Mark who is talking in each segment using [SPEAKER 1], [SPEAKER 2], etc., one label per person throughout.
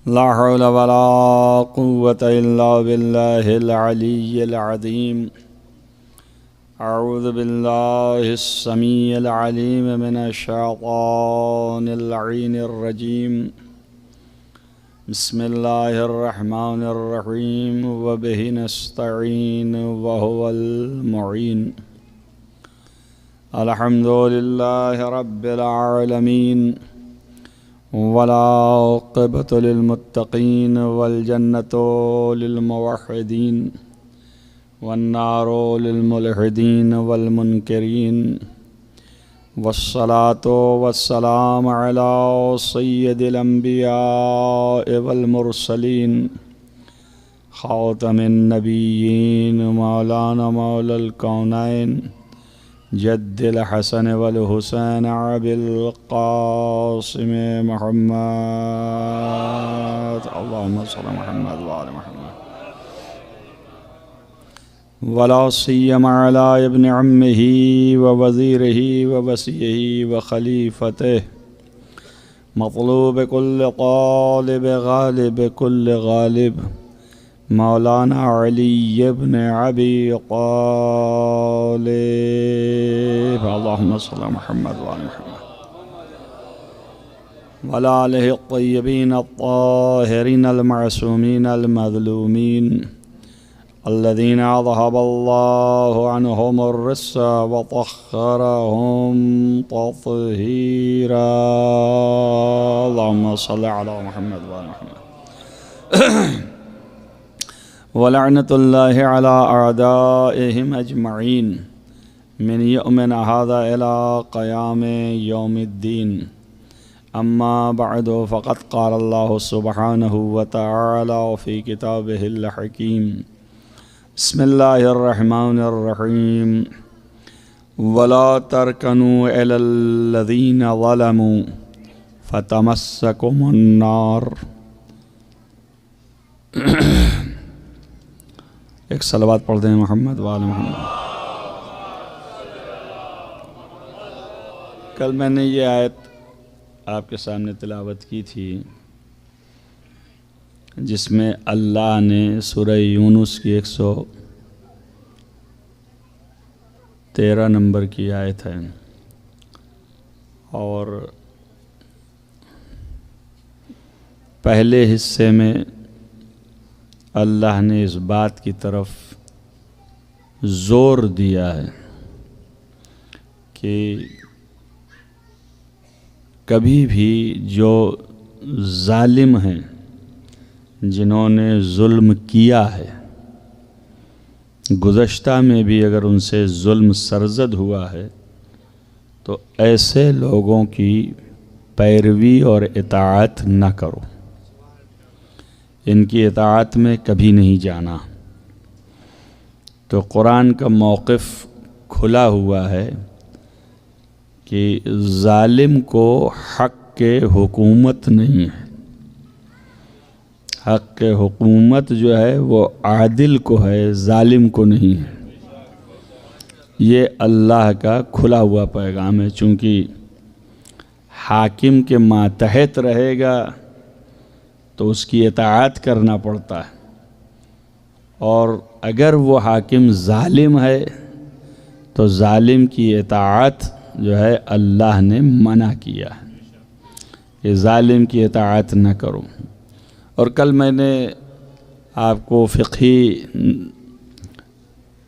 [SPEAKER 1] لا حول ولا قوة إلا بالله العلي العظيم. أعوذ بالله السميع العليم من الشيطان اللعين الرجيم. بسم الله الرحمن الرحيم وبه نستعين وهو المعين. الحمد لله رب العالمين والعاقبة للمتقين والجنة للموحدين والنار للملحدين والمنكرين والصلاة والسلام على سيد الأنبياء والمرسلين خاتم النبيين مولانا مولى الكونين جد الحسن والحسين أبي القاسم محمد اللهم صل محمد وآل محمد ولا سيما على ابن عمه ووزيره ووصيه وخليفته مطلوب كل طالب غالب كل غالب مولانا علي بن أبي طالب اللهم صل على محمد وآل محمد وعلى آله الطيبين الطاهرين المعصومين المظلومين الذين أذهب الله عنهم الرجس وطهرهم تطهيرا اللهم صل على محمد وآل محمد ولعنة الله على أعدائهم أجمعين من يومنا هذا إلى قيام يوم الدين. أما بعد فقد قال الله سبحانه وتعالى في كتابه الحكيم بسم الله الرحمن الرحيم ولا تركنوا إلى الذين ظلموا فتمسكم النار. ایک صلوات پڑھ دیں محمد وآل محمد. کل میں نے یہ آیت آپ کے سامنے تلاوت کی تھی جس میں اللہ نے سورہ یونس کی 113 نمبر کی آیت ہے اور پہلے حصے میں اللہ نے اس بات کی طرف زور دیا ہے کہ کبھی بھی جو ظالم ہیں جنہوں نے ظلم کیا ہے گزشتہ میں بھی اگر ان سے ظلم سرزد ہوا ہے تو ایسے لوگوں کی پیروی اور اطاعت نہ کرو، ان کی اطاعت میں کبھی نہیں جانا. تو قرآن کا موقف کھلا ہوا ہے کہ ظالم کو حق کے حکومت نہیں ہے. حق کے حکومت جو ہے وہ عادل کو ہے، ظالم کو نہیں ہے. یہ اللہ کا کھلا ہوا پیغام ہے. چونکہ حاکم کے ماتحت رہے گا تو اس کی اطاعت کرنا پڑتا ہے، اور اگر وہ حاکم ظالم ہے تو ظالم کی اطاعت جو ہے اللہ نے منع کیا ہے کہ ظالم کی اطاعت نہ کرو. اور کل میں نے آپ کو فقہی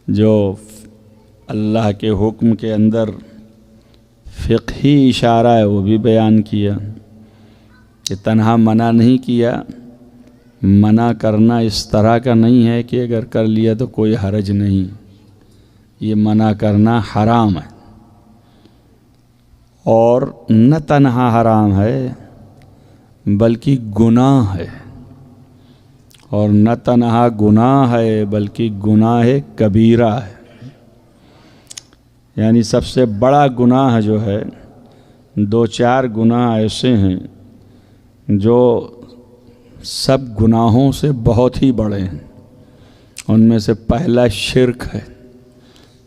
[SPEAKER 1] جو اللہ کے حکم کے اندر فقہی اشارہ ہے وہ بھی بیان کیا کہ تنہا منع نہیں کیا. منع کرنا اس طرح کا نہیں ہے کہ اگر کر لیا تو کوئی حرج نہیں، یہ منع کرنا حرام ہے. اور نہ تنہا حرام ہے بلکہ گناہ ہے، اور نہ تنہا گناہ ہے بلکہ گناہ کبیرہ ہے. یعنی سب سے بڑا گناہ جو ہے، 2-4 گناہ ایسے ہیں جو سب گناہوں سے بہت ہی بڑے ہیں. ان میں سے پہلا شرک ہے.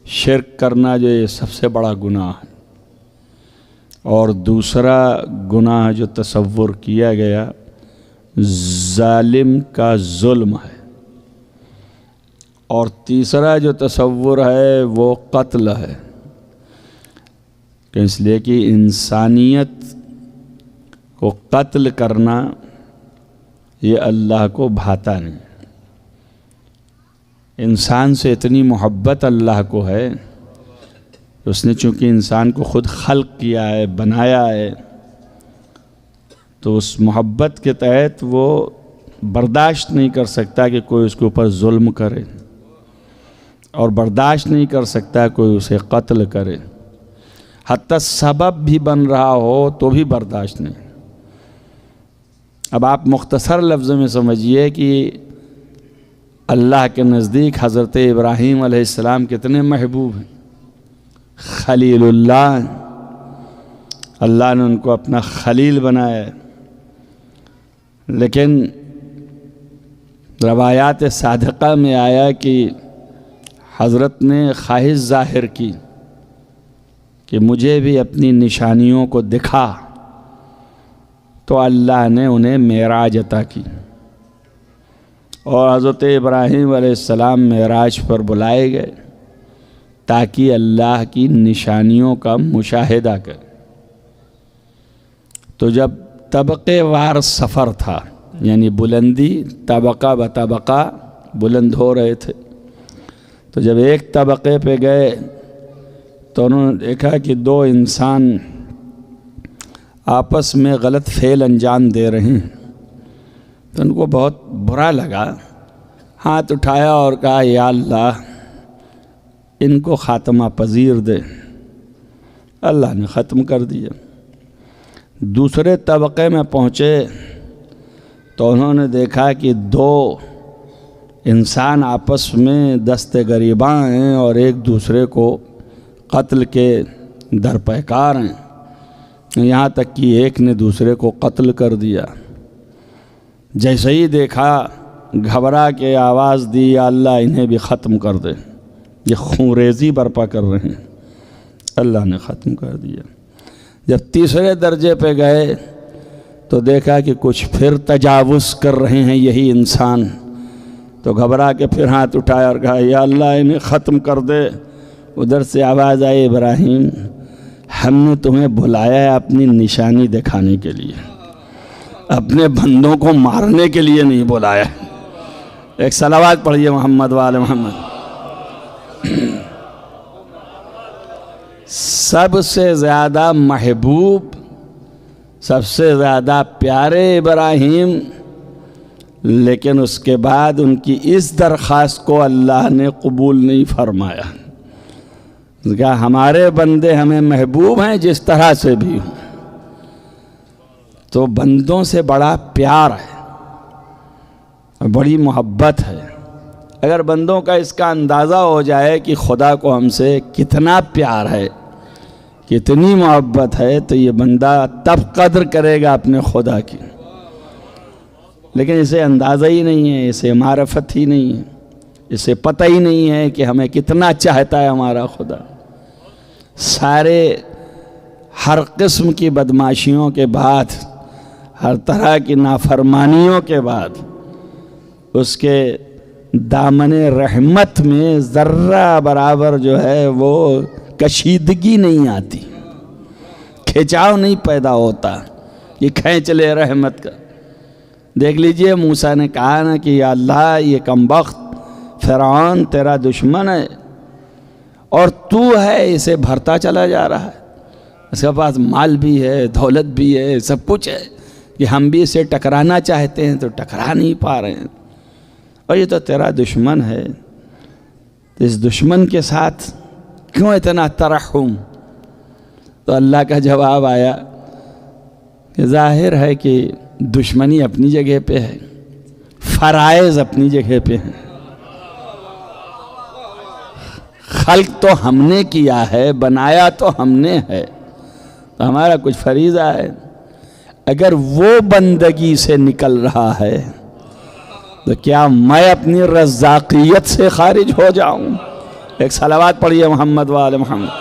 [SPEAKER 1] شرک کرنا جو یہ سب سے بڑا گناہ ہے. اور دوسرا گناہ جو تصور کیا گیا ظالم کا ظلم ہے، اور تیسرا جو تصور ہے وہ قتل ہے، کہ اس لیے کہ انسانیت کو قتل کرنا یہ اللہ کو بھاتا نہیں۔ انسان سے اتنی محبت اللہ کو ہے، اس نے چونکہ انسان کو خود خلق کیا ہے، بنایا ہے، تو اس محبت کے تحت وہ برداشت نہیں کر سکتا کہ کوئی اس کے اوپر ظلم کرے، اور برداشت نہیں کر سکتا کوئی اسے قتل کرے، حتیٰ سبب بھی بن رہا ہو تو بھی برداشت نہیں۔ اب آپ مختصر لفظ میں سمجھیے کہ اللہ کے نزدیک حضرت ابراہیم علیہ السلام کتنے محبوب ہیں، خلیل اللہ، اللہ نے ان کو اپنا خلیل بنایا ہے، لیکن روایات صادقہ میں آیا کہ حضرت نے خواہش ظاہر کی کہ مجھے بھی اپنی نشانیوں کو دکھا، تو اللہ نے انہیں معراج عطا کی، اور حضرت ابراہیم علیہ السلام معراج پر بلائے گئے تاکہ اللہ کی نشانیوں کا مشاہدہ کرے۔ تو جب طبقے وار سفر تھا، یعنی بلندی طبقہ بطبقہ بلند ہو رہے تھے، تو جب ایک طبقے پہ گئے تو انہوں نے دیکھا کہ دو انسان آپس میں غلط فعل انجام دے رہے ہیں، تو ان کو بہت برا لگا، ہاتھ اٹھایا اور کہا یا اللہ ان کو خاتمہ پذیر دے۔ اللہ نے ختم کر دیا۔ دوسرے طبقے میں پہنچے تو انہوں نے دیکھا کہ دو انسان آپس میں دست گریباں ہیں اور ایک دوسرے کو قتل کے درپیکار ہیں، یہاں تک کہ ایک نے دوسرے کو قتل کر دیا۔ جیسے ہی دیکھا گھبرا کے آواز دی یا اللہ انہیں بھی ختم کر دے، یہ خونریزی برپا کر رہے ہیں۔ اللہ نے ختم کر دیا۔ جب تیسرے درجے پہ گئے تو دیکھا کہ کچھ پھر تجاوز کر رہے ہیں یہی انسان، تو گھبرا کے پھر ہاتھ اٹھایا اور کہا یا اللہ انہیں ختم کر دے۔ ادھر سے آواز آئی ابراہیم ہم نے تمہیں بلایا ہے اپنی نشانی دکھانے کے لیے، اپنے بندوں کو مارنے کے لیے نہیں بلایا۔ ایک صلوات پڑھیے محمد وآل محمد۔ سب سے زیادہ محبوب، سب سے زیادہ پیارے ابراہیم، لیکن اس کے بعد ان کی اس درخواست کو اللہ نے قبول نہیں فرمایا۔ کہا ہمارے بندے ہمیں محبوب ہیں جس طرح سے بھی ہوں۔ تو بندوں سے بڑا پیار ہے، بڑی محبت ہے۔ اگر بندوں کا اس کا اندازہ ہو جائے کہ خدا کو ہم سے کتنا پیار ہے، کتنی محبت ہے، تو یہ بندہ تب قدر کرے گا اپنے خدا کی۔ لیکن اسے اندازہ ہی نہیں ہے، اسے معرفت ہی نہیں ہے، اسے پتہ ہی نہیں ہے کہ ہمیں کتنا چاہتا ہے ہمارا خدا۔ سارے ہر قسم کی بدماشیوں کے بعد، ہر طرح کی نافرمانیوں کے بعد، اس کے دامن رحمت میں ذرہ برابر جو ہے وہ کشیدگی نہیں آتی، کھچاؤ نہیں پیدا ہوتا کہ کھینچ لے رحمت کا۔ دیکھ لیجئے موسیٰ نے کہا نا کہ یا اللہ یہ کمبخت فرعون تیرا دشمن ہے اور تو ہے اسے بھرتا چلا جا رہا ہے، اس کے پاس مال بھی ہے، دولت بھی ہے، سب کچھ ہے، کہ ہم بھی اسے ٹکرانا چاہتے ہیں تو ٹکرا نہیں پا رہے ہیں، اور یہ تو تیرا دشمن ہے، تو اس دشمن کے ساتھ کیوں اتنا ترحم؟ تو اللہ کا جواب آیا کہ ظاہر ہے کہ دشمنی اپنی جگہ پہ ہے، فرائض اپنی جگہ پہ ہیں۔ خلق تو ہم نے کیا ہے، بنایا تو ہم نے ہے، تو ہمارا کچھ فریضہ ہے۔ اگر وہ بندگی سے نکل رہا ہے تو کیا میں اپنی رزاقیت سے خارج ہو جاؤں؟ ایک صلوات پڑھیے محمد وآل محمد۔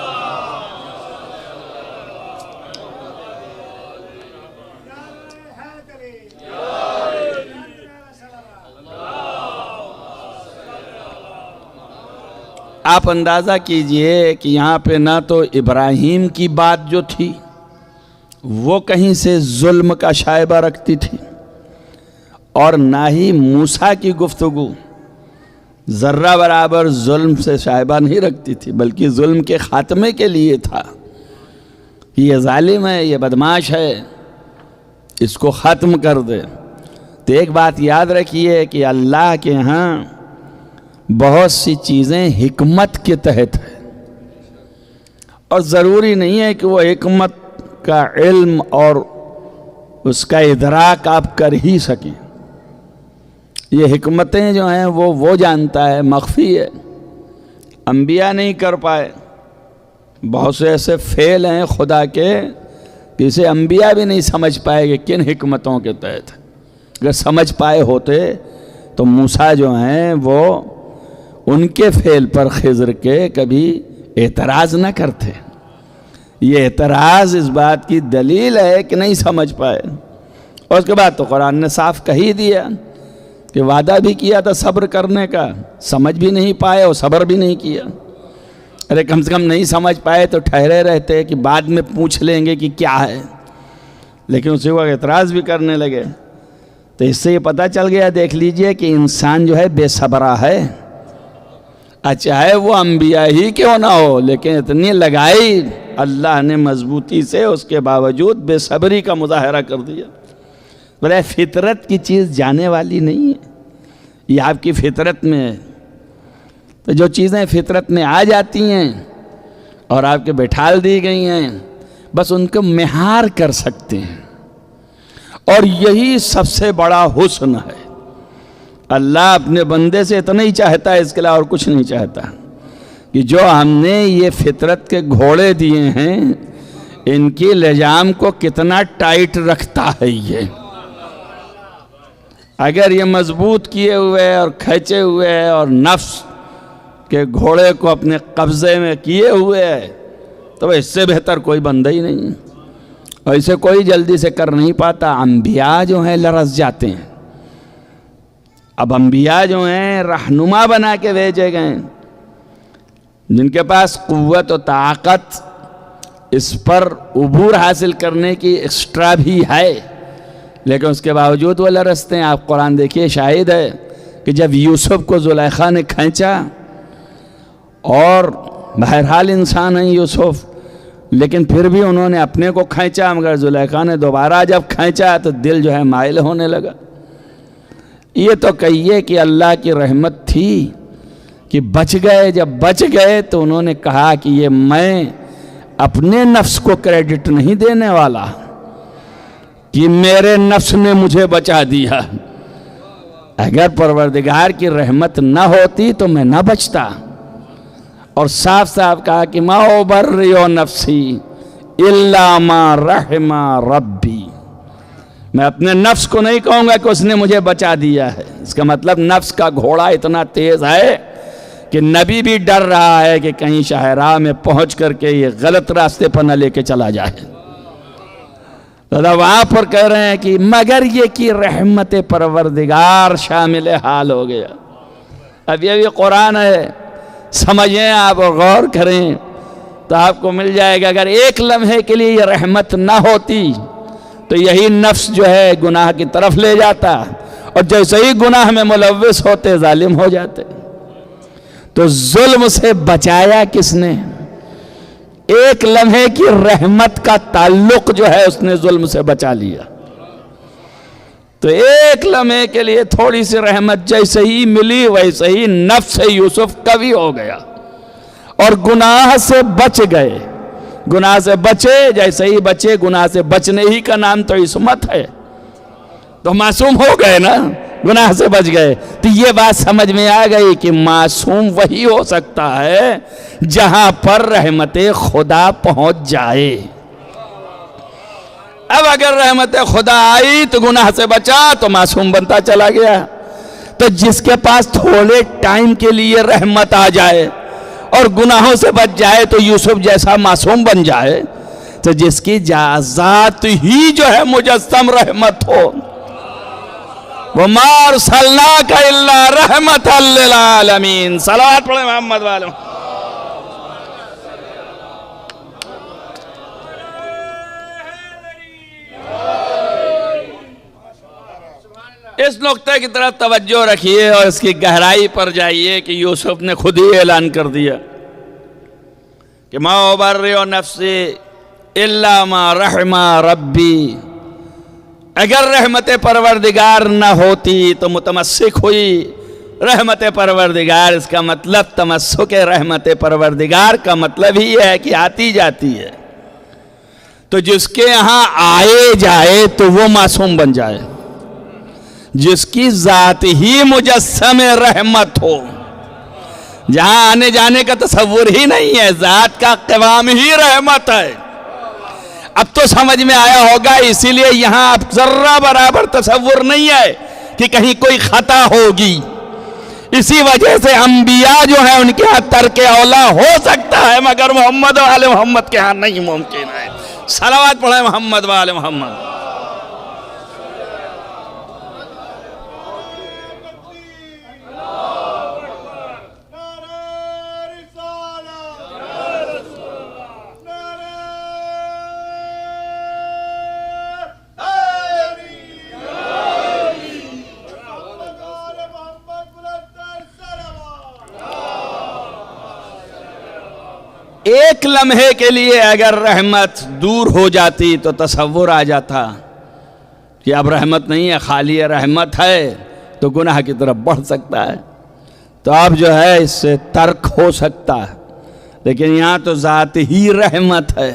[SPEAKER 1] آپ اندازہ کیجئے کہ یہاں پہ نہ تو ابراہیم کی بات جو تھی وہ کہیں سے ظلم کا شائبہ رکھتی تھی، اور نہ ہی موسیٰ کی گفتگو ذرہ برابر ظلم سے شائبہ نہیں رکھتی تھی، بلکہ ظلم کے خاتمے کے لیے تھا۔ یہ ظالم ہے، یہ بدماش ہے، اس کو ختم کر دے۔ تو ایک بات یاد رکھیے کہ اللہ کے ہاں بہت سی چیزیں حکمت کے تحت ہیں، اور ضروری نہیں ہے کہ وہ حکمت کا علم اور اس کا ادراک آپ کر ہی سکیں۔ یہ حکمتیں جو ہیں وہ جانتا ہے، مخفی ہے، انبیاء نہیں کر پائے۔ بہت سے ایسے فعل ہیں خدا کے جسے انبیاء بھی نہیں سمجھ پائے کہ کن حکمتوں کے تحت۔ اگر سمجھ پائے ہوتے تو موسیٰ جو ہیں وہ ان کے فعل پر خضر کے کبھی اعتراض نہ کرتے۔ یہ اعتراض اس بات کی دلیل ہے کہ نہیں سمجھ پائے، اور اس کے بعد تو قرآن نے صاف کہی دیا کہ وعدہ بھی کیا تھا صبر کرنے کا، سمجھ بھی نہیں پائے اور صبر بھی نہیں کیا۔ ارے کم سے کم نہیں سمجھ پائے تو ٹھہرے رہتے کہ بعد میں پوچھ لیں گے کہ کیا ہے، لیکن اسی وقت اعتراض بھی کرنے لگے۔ تو اس سے یہ پتہ چل گیا، دیکھ لیجئے کہ انسان جو ہے بے صبرہ ہے، چاہے وہ انبیاء ہی کیوں نہ ہو، لیکن اتنی لگائی اللہ نے مضبوطی سے، اس کے باوجود بے صبری کا مظاہرہ کر دیا۔ بلے فطرت کی چیز جانے والی نہیں ہے، یہ آپ کی فطرت میں ہے۔ تو جو چیزیں فطرت میں آ جاتی ہیں اور آپ کے بٹھال دی گئی ہیں، بس ان کو مہار کر سکتے ہیں، اور یہی سب سے بڑا حسن ہے۔ اللہ اپنے بندے سے اتنا ہی چاہتا ہے، اس کے علاوہ اور کچھ نہیں چاہتا، کہ جو ہم نے یہ فطرت کے گھوڑے دیے ہیں ان کی لجام کو کتنا ٹائٹ رکھتا ہے۔ یہ اگر یہ مضبوط کیے ہوئے اور کھینچے ہوئے اور نفس کے گھوڑے کو اپنے قبضے میں کیے ہوئے ہے تو اس سے بہتر کوئی بندہ ہی نہیں، اور اسے کوئی جلدی سے کر نہیں پاتا۔ انبیاء جو ہیں لرز جاتے ہیں۔ اب انبیاء جو ہیں رہنما بنا کے بھیجے گئے، جن کے پاس قوت و طاقت اس پر عبور حاصل کرنے کی ایکسٹرا بھی ہے، لیکن اس کے باوجود وہ لرزتے ہیں۔ آپ قرآن دیکھیے، شاہد ہے کہ جب یوسف کو زلیخا نے کھینچا، اور بہرحال انسان ہیں یوسف، لیکن پھر بھی انہوں نے اپنے کو کھینچا، مگر زلیخا نے دوبارہ جب کھینچا تو دل جو ہے مائل ہونے لگا۔ یہ تو کہیے کہ اللہ کی رحمت تھی کہ بچ گئے۔ جب بچ گئے تو انہوں نے کہا کہ یہ میں اپنے نفس کو کریڈٹ نہیں دینے والا کہ میرے نفس نے مجھے بچا دیا، اگر پروردگار کی رحمت نہ ہوتی تو میں نہ بچتا۔ اور صاف صاف کہا کہ ما ابرئ نفسی الا ما رحم ربی، میں اپنے نفس کو نہیں کہوں گا کہ اس نے مجھے بچا دیا ہے۔ اس کا مطلب نفس کا گھوڑا اتنا تیز ہے کہ نبی بھی ڈر رہا ہے کہ کہیں شاہراہ میں پہنچ کر کے یہ غلط راستے پر نہ لے کے چلا جائے۔ وہاں پر کہہ رہے ہیں کہ مگر یہ کہ رحمت پروردگار شامل حال ہو گیا۔ اب یہ بھی قرآن ہے، سمجھیں آپ اور غور کریں تو آپ کو مل جائے گا۔ اگر ایک لمحے کے لیے یہ رحمت نہ ہوتی تو یہی نفس جو ہے گناہ کی طرف لے جاتا، اور جیسے ہی گناہ میں ملوث ہوتے ظالم ہو جاتے۔ تو ظلم سے بچایا کس نے؟ ایک لمحے کی رحمت کا تعلق جو ہے اس نے ظلم سے بچا لیا۔ تو ایک لمحے کے لیے تھوڑی سی رحمت جیسے ہی ملی، ویسے ہی نفس یوسف قوی ہو گیا اور گناہ سے بچ گئے۔ گناہ سے بچے، جیسے ہی بچے، گناہ سے بچنے ہی کا نام تو عصمت ہے، تو معصوم ہو گئے نا، گناہ سے بچ گئے۔ تو یہ بات سمجھ میں آ گئی کہ معصوم وہی ہو سکتا ہے جہاں پر رحمت خدا پہنچ جائے۔ اب اگر رحمت خدا آئی تو گناہ سے بچا تو معصوم بنتا چلا گیا۔ تو جس کے پاس تھوڑے ٹائم کے لیے رحمت آ جائے اور گناہوں سے بچ جائے تو یوسف جیسا معصوم بن جائے، تو جس کی ذات ہی جو ہے مجسم رحمت ہو، وَمَا أَرْسَلْنَاكَ إِلَّا رَحْمَةً لِّلْعَالَمِينَ۔ صلوات پڑھیں محمد والے۔ اس نقطے کی طرف توجہ رکھیے اور اس کی گہرائی پر جائیے کہ یوسف نے خود ہی اعلان کر دیا کہ ما ابرئ نفسی الا ما رحم ربی، اگر رحمت پروردگار نہ ہوتی تو متمسک ہوئی رحمت پروردگار۔ اس کا مطلب تمسک رحمت پروردگار کا مطلب ہی ہے کہ آتی جاتی ہے، تو جس کے یہاں آئے جائے تو وہ معصوم بن جائے، جس کی ذات ہی مجسم رحمت ہو، جہاں آنے جانے کا تصور ہی نہیں ہے، ذات کا قوام ہی رحمت ہے۔ اب تو سمجھ میں آیا ہوگا، اسی لیے یہاں اب ذرہ برابر تصور نہیں ہے کہ کہیں کوئی خطا ہوگی۔ اسی وجہ سے انبیاء جو ہیں ان کے ہاں ترک اولا ہو سکتا ہے، مگر محمد و آل محمد کے ہاں نہیں ممکن ہے۔ صلوات پڑھیں محمد و آل محمد۔ ایک لمحے کے لیے اگر رحمت دور ہو جاتی تو تصور آ جاتا کہ اب رحمت نہیں ہے، خالی رحمت ہے تو گناہ کی طرف بڑھ سکتا ہے، تو اب جو ہے اس سے ترک ہو سکتا ہے، لیکن یہاں تو ذات ہی رحمت ہے۔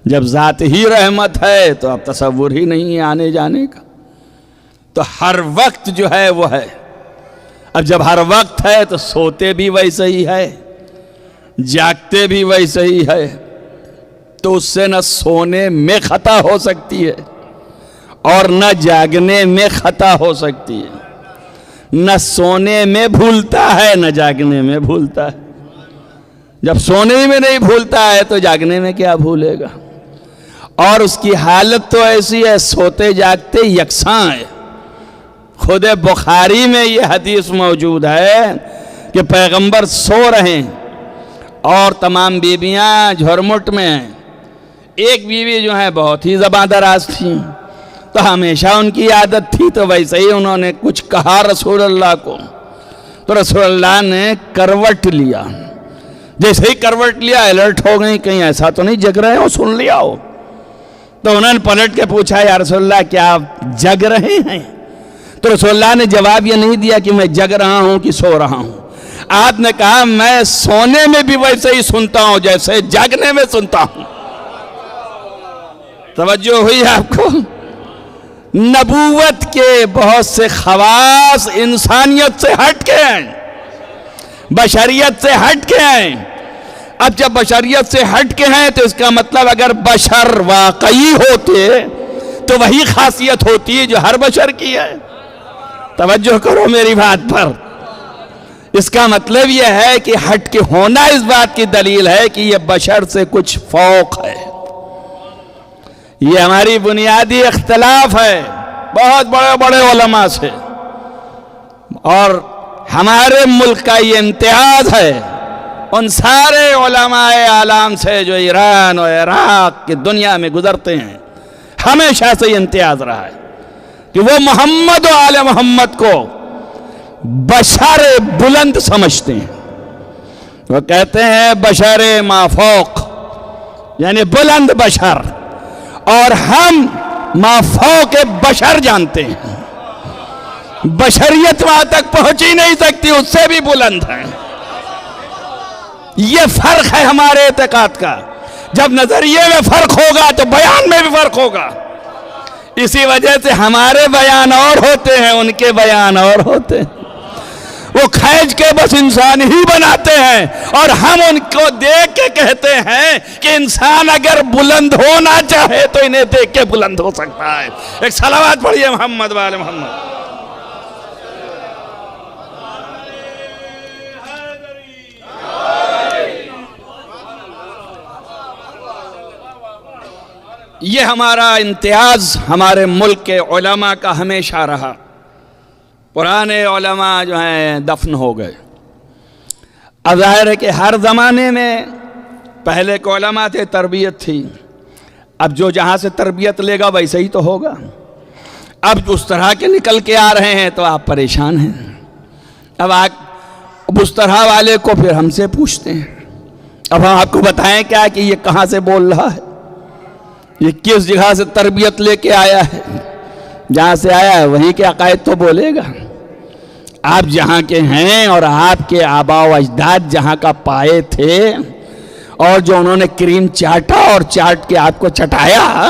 [SPEAKER 1] جب ذات ہی رحمت ہے تو اب تصور ہی نہیں ہے آنے جانے کا، تو ہر وقت جو ہے وہ ہے۔ اب جب ہر وقت ہے تو سوتے بھی ویسے ہی ہے، جاگتے بھی ویسے ہی ہے، تو اس سے نہ سونے میں خطا ہو سکتی ہے اور نہ جاگنے میں خطا ہو سکتی ہے، نہ سونے میں بھولتا ہے نہ جاگنے میں بھولتا ہے۔ جب سونے میں نہیں بھولتا ہے تو جاگنے میں کیا بھولے گا؟ اور اس کی حالت تو ایسی ہے، سوتے جاگتے یکساں ہے۔ خود بخاری میں یہ حدیث موجود ہے کہ پیغمبر سو رہے ہیں اور تمام بیویاں جھرمٹ میں ہیں۔ ایک بیوی جو ہے بہت ہی زباں دراز تھیں، تو ہمیشہ ان کی عادت تھی، تو ویسے ہی انہوں نے کچھ کہا رسول اللہ کو، تو رسول اللہ نے کروٹ لیا۔ جیسے ہی کروٹ لیا الرٹ ہو گئی، کہیں ایسا تو نہیں جگ رہے ہو، سن لیا ہو۔ تو انہوں نے پلٹ کے پوچھا یا رسول اللہ کیا آپ جگ رہے ہیں؟ تو رسول اللہ نے جواب یہ نہیں دیا کہ میں جگ رہا ہوں کہ سو رہا ہوں، آپ نے کہا میں سونے میں بھی ویسے ہی سنتا ہوں جیسے جاگنے میں سنتا ہوں۔ توجہ ہوئی آپ کو؟ نبوت کے بہت سے خواص انسانیت سے ہٹ کے ہیں، بشریت سے ہٹ کے ہیں۔ اب جب بشریت سے ہٹ کے ہیں تو اس کا مطلب اگر بشر واقعی ہوتے تو وہی خاصیت ہوتی ہے جو ہر بشر کی ہے۔ توجہ کرو میری بات پر۔ اس کا مطلب یہ ہے کہ ہٹ کے ہونا اس بات کی دلیل ہے کہ یہ بشر سے کچھ فوق ہے۔ یہ ہماری بنیادی اختلاف ہے بہت بڑے بڑے علماء سے، اور ہمارے ملک کا یہ امتیاز ہے ان سارے علماء عالم سے جو ایران اور عراق کی دنیا میں گزرتے ہیں۔ ہمیشہ سے یہ امتیاز رہا ہے کہ وہ محمد و آل محمد کو بشر بلند سمجھتے ہیں۔ وہ کہتے ہیں بشر مافوق، یعنی بلند بشر، اور ہم مافوق بشر جانتے ہیں۔ بشریت وہاں تک پہنچ ہی نہیں سکتی، اس سے بھی بلند ہے۔ یہ فرق ہے ہمارے اعتقاد کا۔ جب نظریے میں فرق ہوگا تو بیان میں بھی فرق ہوگا۔ اسی وجہ سے ہمارے بیان اور ہوتے ہیں، ان کے بیان اور ہوتے ہیں۔ وہ کھینچ کے بس انسان ہی بناتے ہیں، اور ہم ان کو دیکھ کے کہتے ہیں کہ انسان اگر بلند ہونا چاہے تو انہیں دیکھ کے بلند ہو سکتا ہے۔ ایک صلوات پڑھیے محمد و آل محمد۔ یہ ہمارا امتیاز ہمارے ملک کے علماء کا ہمیشہ رہا۔ پرانے علماء جو ہیں دفن ہو گئے۔ اب ظاہر ہے کہ ہر زمانے میں پہلے کے علماء تھے، تربیت تھی، اب جو جہاں سے تربیت لے گا ویسے ہی تو ہوگا۔ اب اس طرح کے نکل کے آ رہے ہیں تو آپ پریشان ہیں. اب آپ اس طرح والے کو پھر ہم سے پوچھتے ہیں. اب ہم آپ کو بتائیں کیا کہ یہ کہاں سے بول رہا ہے, یہ کس جگہ سے تربیت لے کے آیا ہے. جہاں سے آیا ہے وہیں کے عقائد تو بولے گا. آپ جہاں کے ہیں اور آپ کے آبا و اجداد جہاں کا پائے تھے اور جو انہوں نے کریم چاٹا اور چاٹ کے آپ کو چٹایا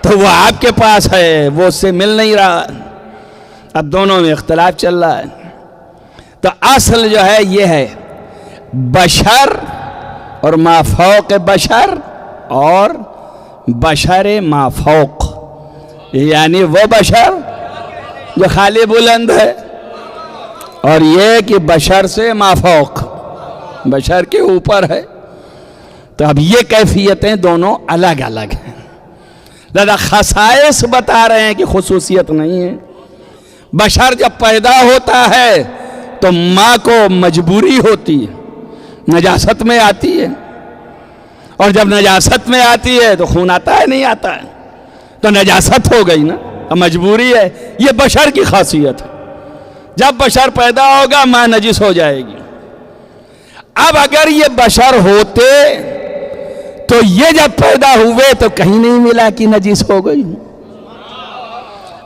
[SPEAKER 1] تو وہ آپ کے پاس ہے, وہ اس سے مل نہیں رہا. اب دونوں میں اختلاف چل رہا ہے. تو اصل جو ہے یہ ہے بشر اور ما فوق بشر اور بشر ما فوق, یعنی وہ بشر جو خالی بلند ہے اور یہ کہ بشر سے ما فوق, بشر کے اوپر ہے. تو اب یہ کیفیتیں دونوں الگ الگ ہیں. لہذا خصائص بتا رہے ہیں کہ خصوصیت نہیں ہے. بشر جب پیدا ہوتا ہے تو ماں کو مجبوری ہوتی ہے, نجاست میں آتی ہے, اور جب نجاست میں آتی ہے تو خون آتا ہے نہیں آتا ہے, تو نجاست ہو گئی نا, اب مجبوری ہے. یہ بشر کی خاصیت ہے. جب بشر پیدا ہوگا ماں نجس ہو جائے گی. اب اگر یہ بشر ہوتے تو یہ جب پیدا ہوئے تو کہیں نہیں ملا کہ نجس ہو گئی.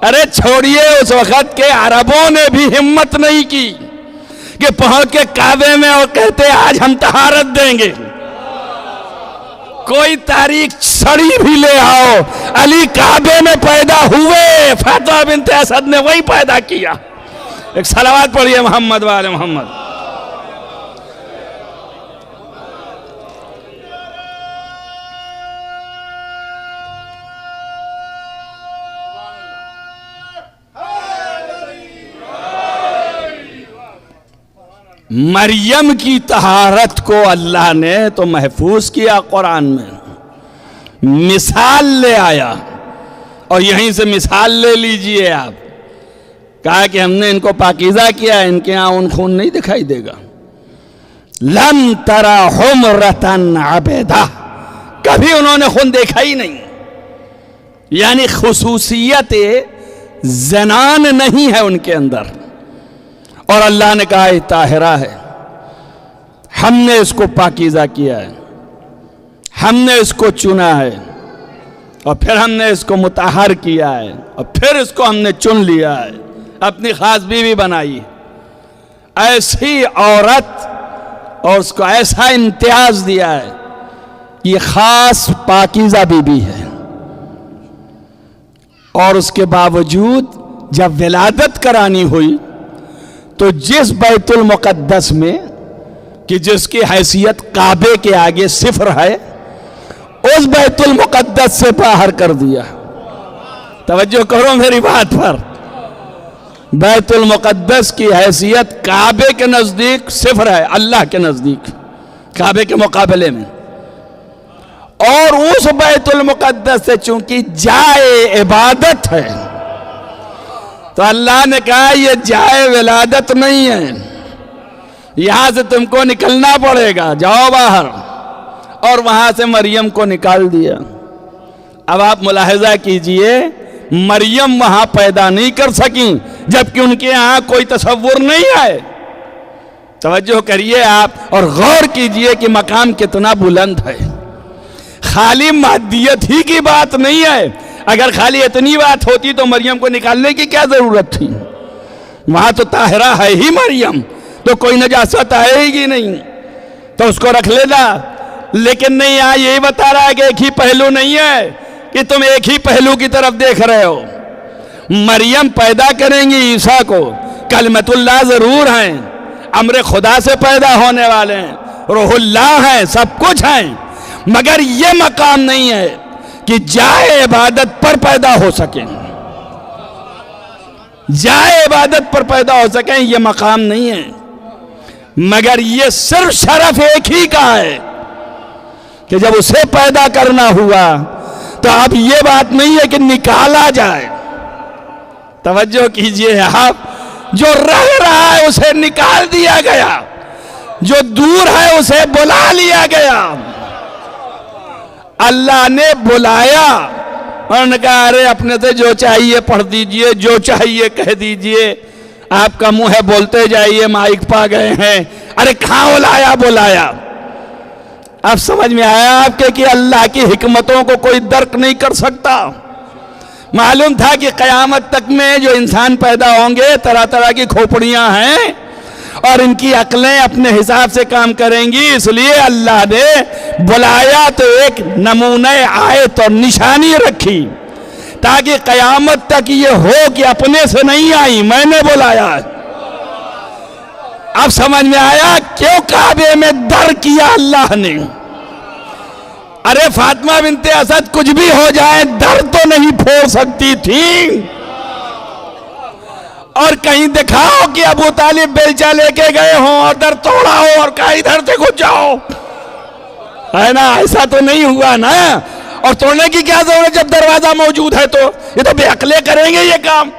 [SPEAKER 1] ارے چھوڑیے, اس وقت کے عربوں نے بھی ہمت نہیں کی کہ پہنچ کے کعبے میں اور کہتے آج ہم طہارت دیں گے. کوئی تاریخ سڑی بھی لے آؤ, علی کعبے میں پیدا ہوئے, فاطمہ بنت اسد نے وہی پیدا کیا. ایک صلوات پڑھیے محمد والے محمد. مریم کی طہارت کو اللہ نے تو محفوظ کیا قرآن میں, مثال لے آیا, اور یہیں سے مثال لے لیجئے آپ. کہا کہ ہم نے ان کو پاکیزہ کیا, ان کے ہاں ان خون نہیں دکھائی دے گا. لم ترى حمرة عبیدہ, کبھی انہوں نے خون دیکھا ہی نہیں. یعنی خصوصیت زنان نہیں ہے ان کے اندر, اور اللہ نے کہا یہ طاہرہ ہے, ہم نے اس کو پاکیزہ کیا ہے, ہم نے اس کو چنا ہے, اور پھر ہم نے اس کو مطہر کیا ہے, اور پھر اس کو ہم نے چن لیا ہے, اپنی خاص بیوی بنائی. ایسی عورت اور اس کو ایسا امتیاز دیا ہے, یہ خاص پاکیزہ بیوی ہے. اور اس کے باوجود جب ولادت کرانی ہوئی تو جس بیت المقدس میں کہ جس کی حیثیت کعبے کے آگے صفر ہے, اس بیت المقدس سے باہر کر دیا. توجہ کرو میری بات پر. بیت المقدس کی حیثیت کعبے کے نزدیک صفر ہے, اللہ کے نزدیک کعبے کے مقابلے میں. اور اس بیت المقدس سے چونکہ جائے عبادت ہے تو اللہ نے کہا یہ جائے ولادت نہیں ہے, یہاں سے تم کو نکلنا پڑے گا, جاؤ باہر. اور وہاں سے مریم کو نکال دیا. اب آپ ملاحظہ کیجئے, مریم وہاں پیدا نہیں کر سکیں جبکہ ان کے ہاں کوئی تصور نہیں ہے. توجہ کریے آپ اور غور کیجئے کہ مقام کتنا بلند ہے. خالی مادیت ہی کی بات نہیں ہے. اگر خالی اتنی بات ہوتی تو مریم کو نکالنے کی کیا ضرورت تھی؟ وہاں تو طاہرہ ہے ہی مریم, تو کوئی نجاست آئے گی نہیں, تو اس کو رکھ لینا. لیکن نہیں, یہاں یہی بتا رہا ہے کہ ایک ہی پہلو نہیں ہے کہ تم ایک ہی پہلو کی طرف دیکھ رہے ہو. مریم پیدا کریں گی عیسیٰ کو, کلمت اللہ ضرور ہیں, امر خدا سے پیدا ہونے والے ہیں, روح اللہ ہیں, سب کچھ ہیں, مگر یہ مقام نہیں ہے کہ جائے عبادت پر پیدا ہو سکیں. جائے عبادت پر پیدا ہو سکیں یہ مقام نہیں ہے, مگر یہ صرف شرف ایک ہی کا ہے کہ جب اسے پیدا کرنا ہوا تو اب یہ بات نہیں ہے کہ نکالا جائے. توجہ کیجئے آپ, جو رہ رہا ہے اسے نکال دیا گیا, جو دور ہے اسے بلا لیا گیا. اللہ نے بلایا انہوں نے کہا ارے اپنے سے جو چاہیے پڑھ دیجئے، جو چاہیے کہہ دیجئے، آپ کا منہ ہے بولتے جائیے، مائک پا گئے ہیں۔ ارے کہاں بلایا؟ اب سمجھ میں آیا آپ کے کہ اللہ کی حکمتوں کو کوئی درک نہیں کر سکتا۔ معلوم تھا کہ قیامت تک میں جو انسان پیدا ہوں گے طرح طرح کی کھوپڑیاں ہیں اور ان کی عقلیں اپنے حساب سے کام کریں گی، اس لیے اللہ نے بلایا تو ایک نمونہ آیت اور نشانی رکھی تاکہ قیامت تک یہ ہو کہ اپنے سے نہیں آئی، میں نے بلایا۔ اب سمجھ میں آیا کیوں کعبے میں در کیا اللہ نے؟ ارے فاطمہ بنت اسد کچھ بھی ہو جائے در تو نہیں پھوڑ سکتی تھی، اور کہیں دکھاؤ کہ ابو طالب بیلچہ لے کے گئے ہوں اور در توڑا ہو اور کہا ادھر سے گھس جاؤ، ہے نا؟ ایسا تو نہیں ہوا نا۔ اور توڑنے کی کیا ضرورت جب دروازہ موجود ہے؟ تو یہ تو بے عقلے کریں گے یہ کام،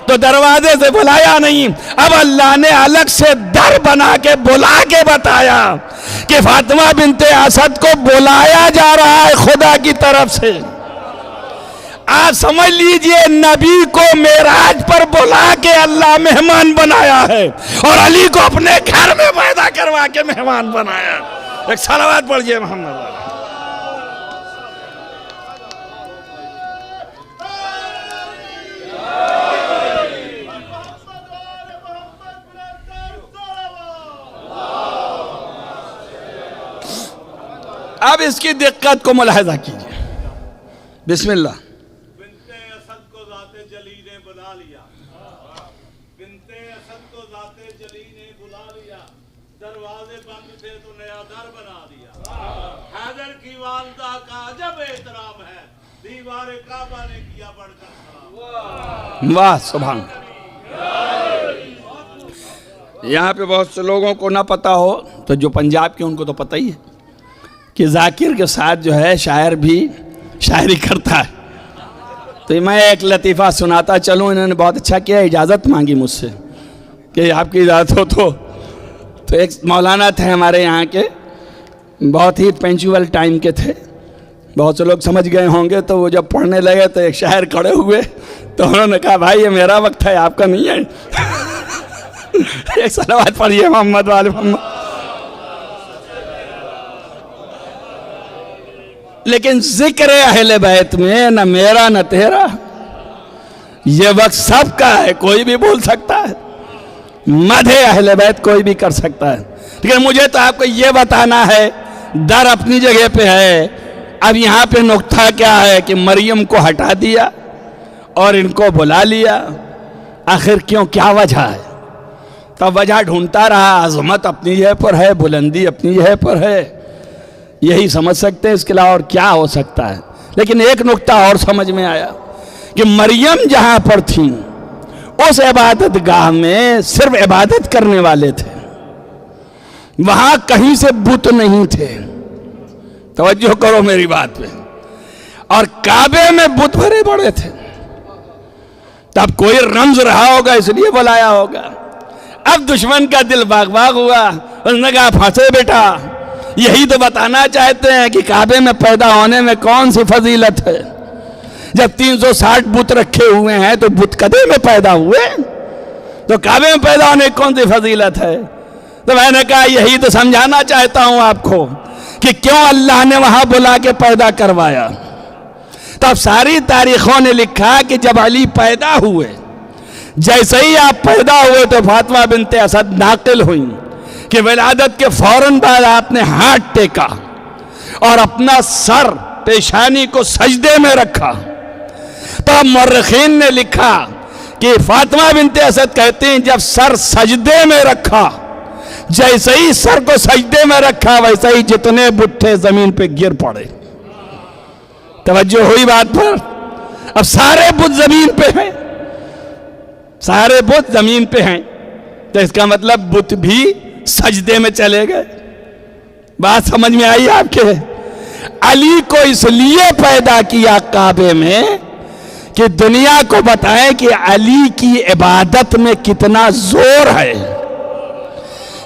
[SPEAKER 1] تو دروازے سے بلایا نہیں۔ اب اللہ نے الگ سے در بنا کے بلا کے بتایا کہ فاطمہ بنت اسد کو بلایا جا رہا ہے خدا کی طرف سے۔ آپ سمجھ لیجئے نبی کو معراج پر بلا کے اللہ مہمان بنایا ہے اور علی کو اپنے گھر میں پیدا کروا کے مہمان بنایا۔ ایک صلوات پڑھئے محمد۔ اب اس کی دقت کو ملاحظہ کیجئے، بسم اللہ۔
[SPEAKER 2] بنت اسد کو ذات جلی نے بلا لیا، بنت اسد کو ذات جلی نے بلا لیا، دروازے بند تھے تو نیا در بنا دیا۔ حیدر کی والدہ کا عجب احترام ہے، دیوار کعبہ نے کیا بڑھ کر سلام۔
[SPEAKER 1] واہ سبحان۔ یہاں پہ بہت سے لوگوں کو نہ پتا ہو تو جو پنجاب کے ان کو تو پتہ ہی ہے کہ ذاکر کے ساتھ جو ہے شاعر بھی شاعری کرتا ہے۔ تو میں ایک لطیفہ سناتا چلوں، انہوں نے بہت اچھا کیا، اجازت مانگی مجھ سے کہ آپ کی اجازت ہو تو ایک مولانا تھے ہمارے یہاں کے، بہت ہی پنچول ٹائم کے تھے، بہت سے لوگ سمجھ گئے ہوں گے، تو وہ جب پڑھنے لگے تو ایک شاعر کھڑے ہوئے تو انہوں نے کہا بھائی یہ میرا وقت ہے آپ کا نہیں ہے۔ ایک صلوات پڑھیے محمد وآل محمد۔ لیکن ذکر اہل بیت میں نہ میرا نہ تیرا، یہ وقت سب کا ہے، کوئی بھی بول سکتا ہے، مدح اہل بیت کوئی بھی کر سکتا ہے، لیکن مجھے تو آپ کو یہ بتانا ہے در اپنی جگہ پہ ہے۔ اب یہاں پہ نقطہ کیا ہے کہ مریم کو ہٹا دیا اور ان کو بلا لیا، آخر کیوں، کیا وجہ ہے؟ تب وجہ ڈھونڈتا رہا، عظمت اپنی جگہ پر ہے، بلندی اپنی جگہ پر ہے، یہی سمجھ سکتے ہیں، اس کے علاوہ اور کیا ہو سکتا ہے؟ لیکن ایک نقطہ اور سمجھ میں آیا کہ مریم جہاں پر تھیں اس عبادت گاہ میں صرف عبادت کرنے والے تھے، وہاں کہیں سے بت نہیں تھے، توجہ کرو میری بات پہ، اور کعبے میں بت بھرے پڑے تھے، تب کوئی رمز رہا ہوگا اس لیے بلایا ہوگا۔ اب دشمن کا دل باغ باغ ہوا، اس نے کہا پھنسے بیٹا، یہی تو بتانا چاہتے ہیں کہ کعبے میں پیدا ہونے میں کون سی فضیلت ہے؟ جب 360 بت رکھے ہوئے ہیں تو بت کدے میں پیدا ہوئے، تو کعبے میں پیدا ہونے کی کون سی فضیلت ہے؟ تو میں نے کہا یہی تو سمجھانا چاہتا ہوں آپ کو کہ کیوں اللہ نے وہاں بلا کے پیدا کروایا۔ تو اب ساری تاریخوں نے لکھا کہ جب علی پیدا ہوئے، جیسے ہی آپ پیدا ہوئے تو فاطمہ بنت اسد ناقل ہوئیں کہ ولادت کے فوراً بعد آپ نے ہاتھ ٹیکا اور اپنا سر پیشانی کو سجدے میں رکھا۔ تو مورخین نے لکھا کہ فاطمہ بنت اسد کہتے ہیں جب سر سجدے میں رکھا، جیسے ہی سر کو سجدے میں رکھا ویسے ہی جتنے بٹھے زمین پہ گر پڑے۔ توجہ ہوئی بات پر؟ اب سارے بت زمین پہ ہیں، سارے بت زمین پہ ہیں، تو اس کا مطلب بت بھی سجدے میں چلے گئے۔ بات سمجھ میں آئی آپ کے؟ علی کو اس لیے پیدا کیا کعبے میں کہ دنیا کو بتائیں کہ علی کی عبادت میں کتنا زور ہے،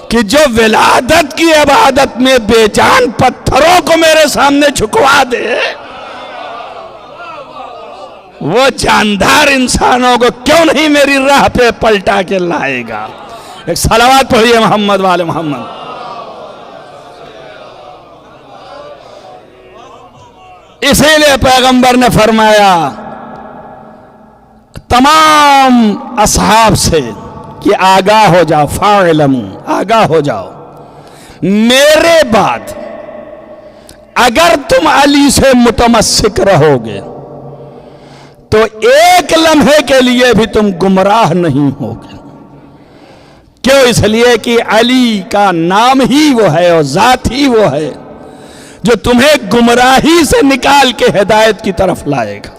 [SPEAKER 1] کہ جو ولادت کی عبادت میں بے جان پتھروں کو میرے سامنے جھکوا دے، وہ جاندار انسانوں کو کیوں نہیں میری راہ پہ پلٹا کے لائے گا؟ ایک صلوات پڑھیے محمد والے محمد۔ اسی لیے پیغمبر نے فرمایا تمام اصحاب سے کہ آگاہ ہو جاؤ، فاعلموا، آگاہ ہو جاؤ، میرے بعد اگر تم علی سے متمسک رہو گے تو ایک لمحے کے لیے بھی تم گمراہ نہیں ہوگے۔ کیوں؟ اس لیے کہ علی کا نام ہی وہ ہے اور ذات ہی وہ ہے جو تمہیں گمراہی سے نکال کے ہدایت کی طرف لائے گا۔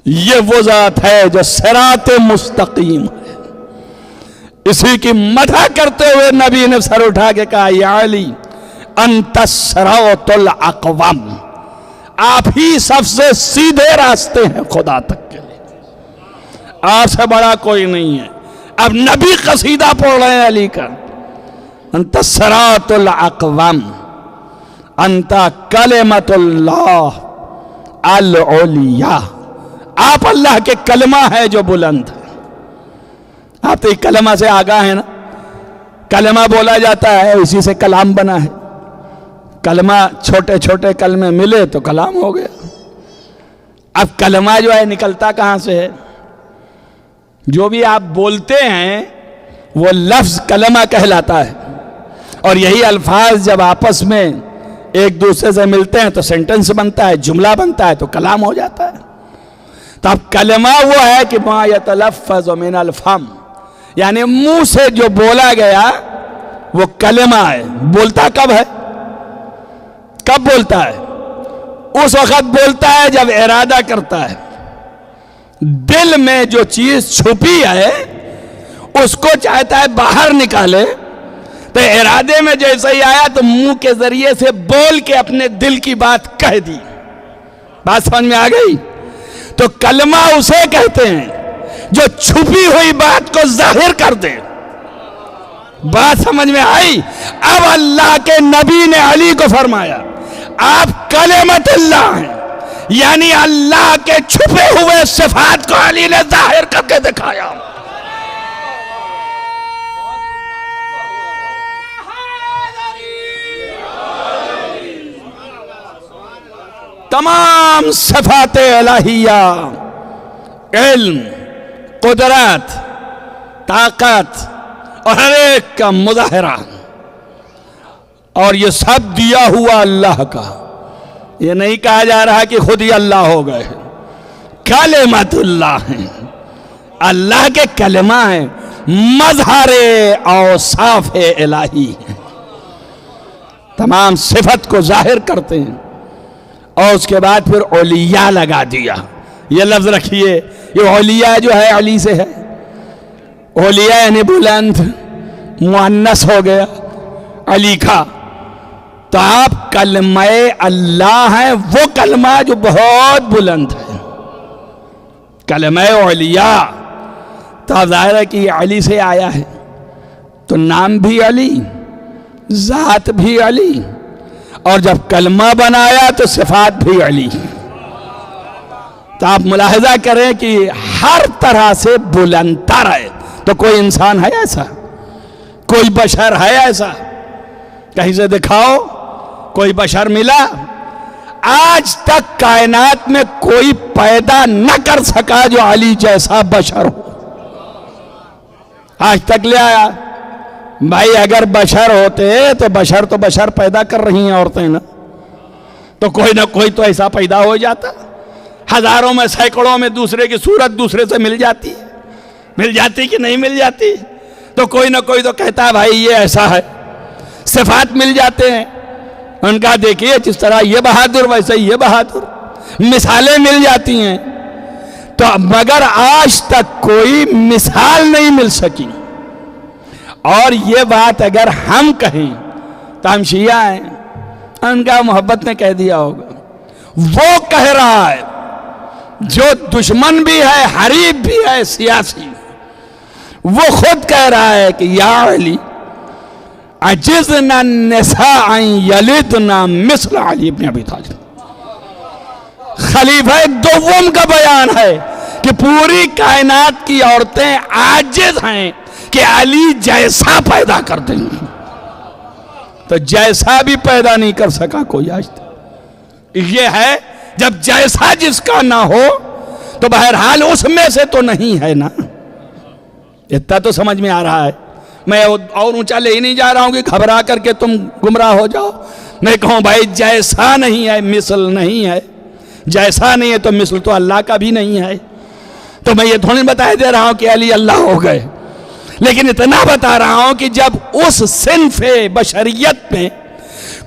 [SPEAKER 1] یہ وہ ذات ہے جو صراط مستقیم ہے۔ اسی کی مدح کرتے ہوئے نبی نے سر اٹھا کے کہا یا علی انت الصراط الاقوم، آپ ہی سب سے سیدھے راستے ہیں خدا تک کے لیے، آپ سے بڑا کوئی نہیں ہے۔ اب نبی قصیدہ پڑھ رہے ہیں علی کا، انت الصراط الاقوم انت کلمۃ اللہ العلیٰ، آپ اللہ کے کلمہ ہے جو بلند ہے۔ آپ تو کلمہ سے آگاہ ہیں نا، کلمہ بولا جاتا ہے اسی سے کلام بنا ہے۔ کلمہ چھوٹے چھوٹے کلمے ملے تو کلام ہو گیا۔ اب کلمہ جو ہے نکلتا کہاں سے ہے؟ جو بھی آپ بولتے ہیں وہ لفظ کلمہ کہلاتا ہے، اور یہی الفاظ جب آپس میں ایک دوسرے سے ملتے ہیں تو سینٹنس بنتا ہے، جملہ بنتا ہے، تو کلام ہو جاتا ہے۔ تو اب کلمہ وہ ہے کہ ما یتلفظ من الفم، یعنی منہ سے جو بولا گیا وہ کلمہ ہے۔ بولتا کب ہے؟ کب بولتا ہے؟ اس وقت بولتا ہے جب ارادہ کرتا ہے۔ دل میں جو چیز چھپی ہے اس کو چاہتا ہے باہر نکالے، تو ارادے میں جیسے ہی آیا تو منہ کے ذریعے سے بول کے اپنے دل کی بات کہہ دی۔ بات سمجھ میں آ گئی؟ تو کلمہ اسے کہتے ہیں جو چھپی ہوئی بات کو ظاہر کر دے۔ بات سمجھ میں آئی؟ اب اللہ کے نبی نے علی کو فرمایا آپ کلمۃ اللہ ہیں، یعنی اللہ کے چھپے ہوئے صفات کو علی نے ظاہر کر کے دکھایا۔ تمام صفات الہیہ، علم، قدرت، طاقت اور ہر ایک کا مظاہرہ، اور یہ سب دیا ہوا اللہ کا۔ یہ نہیں کہا جا رہا کہ خود ہی اللہ ہو گئے، کلمۃ اللہ ہیں، اللہ کے کلمہ ہیں، مظہر اوصاف الہی ہیں، تمام صفت کو ظاہر کرتے ہیں۔ اور اس کے بعد پھر اولیاء لگا دیا۔ یہ لفظ رکھیے، یہ اولیاء جو ہے علی سے ہے۔ اولیاء یعنی بلند، مؤنث ہو گیا علی کا۔ تو آپ کلمہ اللہ ہیں، وہ کلمہ جو بہت بلند ہے، کلمہ اولیاء۔ تو اب ظاہر ہے کہ یہ علی سے آیا ہے، تو نام بھی علی، ذات بھی علی، اور جب کلمہ بنایا تو صفات بھی علی۔ تو آپ ملاحظہ کریں کہ ہر طرح سے بلند تر ہے۔ تو کوئی انسان ہے ایسا؟ کوئی بشر ہے ایسا؟ کہیں سے دکھاؤ کوئی بشر ملا؟ آج تک کائنات میں کوئی پیدا نہ کر سکا جو علی جیسا بشر ہو، آج تک لے آیا؟ بھائی اگر بشر ہوتے تو بشر پیدا کر رہی ہیں عورتیں نا، تو کوئی نہ کوئی تو ایسا پیدا ہو جاتا۔ ہزاروں میں سینکڑوں میں دوسرے کی صورت دوسرے سے مل جاتی کہ نہیں مل جاتی؟ تو کوئی نہ کوئی تو کہتا ہے بھائی یہ ایسا ہے۔ صفات مل جاتے ہیں، ان کا دیکھیے جس طرح یہ بہادر ویسے یہ بہادر، مثالیں مل جاتی ہیں۔ تو مگر آج تک کوئی مثال نہیں مل سکی۔ اور یہ بات اگر ہم کہیں تو ہم شیعہ ہیں، ان کا محبت نے کہہ دیا ہوگا۔ وہ کہہ رہا ہے جو دشمن بھی ہے، حریف بھی ہے، سیاسی، وہ خود کہہ رہا ہے کہ یا علی عجزنا النساء ان یلدنا مثل علی ابن ابی طالب۔ خلیفہ دوم کا بیان ہے کہ پوری کائنات کی عورتیں عاجز ہیں کہ علی جیسا پیدا کر دیں، تو جیسا بھی پیدا نہیں کر سکا کوئی آج تک۔ یہ ہے جب جیسا جس کا نہ ہو تو بہرحال اس میں سے تو نہیں ہے نا۔ اتنا تو سمجھ میں آ رہا ہے۔ میں اور اونچا لے ہی نہیں جا رہا ہوں کہ گھبرا کر کے تم گمراہ ہو جاؤ۔ میں کہوں بھائی جیسا نہیں ہے، مثل نہیں ہے، جیسا نہیں ہے تو مثل تو اللہ کا بھی نہیں ہے۔ تو میں یہ تھوڑی بتا دے رہا ہوں کہ علی اللہ ہو گئے، لیکن اتنا بتا رہا ہوں کہ جب اس صنف بشریت میں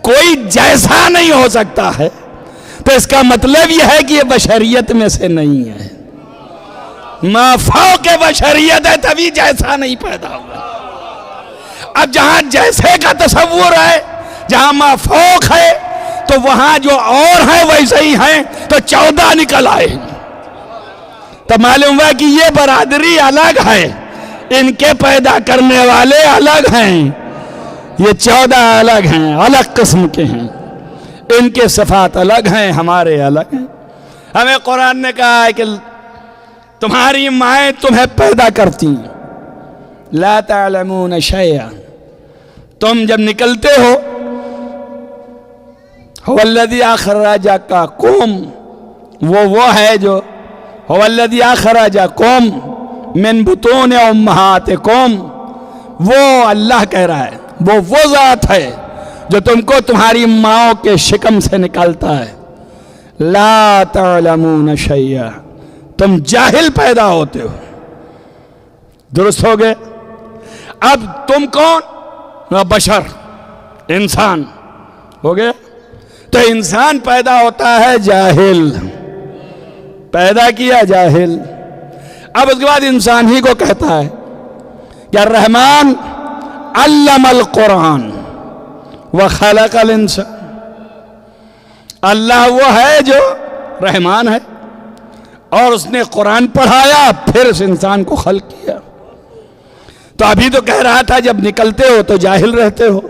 [SPEAKER 1] کوئی جیسا نہیں ہو سکتا ہے تو اس کا مطلب یہ ہے کہ یہ بشریت میں سے نہیں ہے۔ ما فوق بشریت ہے تبھی جیسا نہیں پیدا ہوا۔ اب جہاں جیسے کا تصور ہے، جہاں ما فوق ہے، تو وہاں جو اور ہیں ویسے ہی ہیں، تو 14 نکل آئے۔ تو معلوم ہوا کہ یہ برادری الگ ہے، ان کے پیدا کرنے والے الگ ہیں، یہ 14 الگ ہیں، الگ قسم کے ہیں، ان کے صفات الگ ہیں، ہمارے الگ ہیں۔ ہمیں قرآن نے کہا ہے کہ تمہاری مائیں تمہیں پیدا کرتی ہیں، لا تعلمون شیئا، تم جب نکلتے ہو، هو الذی اخرجکم، وہ ہے جو هو الذی اخرجکم من بطون امہاتکم، وہ اللہ کہہ رہا ہے، وہ ذات ہے جو تم کو تمہاری ماؤں کے شکم سے نکالتا ہے۔ لا تعلمون شیئا، تم جاہل پیدا ہوتے ہو۔ درست ہو گئے؟ اب تم کون؟ بشر، انسان ہو گیا۔ تو انسان پیدا ہوتا ہے جاہل، پیدا کیا جاہل۔ اب اس کے بعد انسان ہی کو کہتا ہے کہ الرحمن علم القرآن وخلق الانسان، اللہ وہ ہے جو رحمان ہے اور اس نے قرآن پڑھایا، پھر اس انسان کو خلق کیا۔ تو ابھی تو کہہ رہا تھا جب نکلتے ہو تو جاہل رہتے ہو،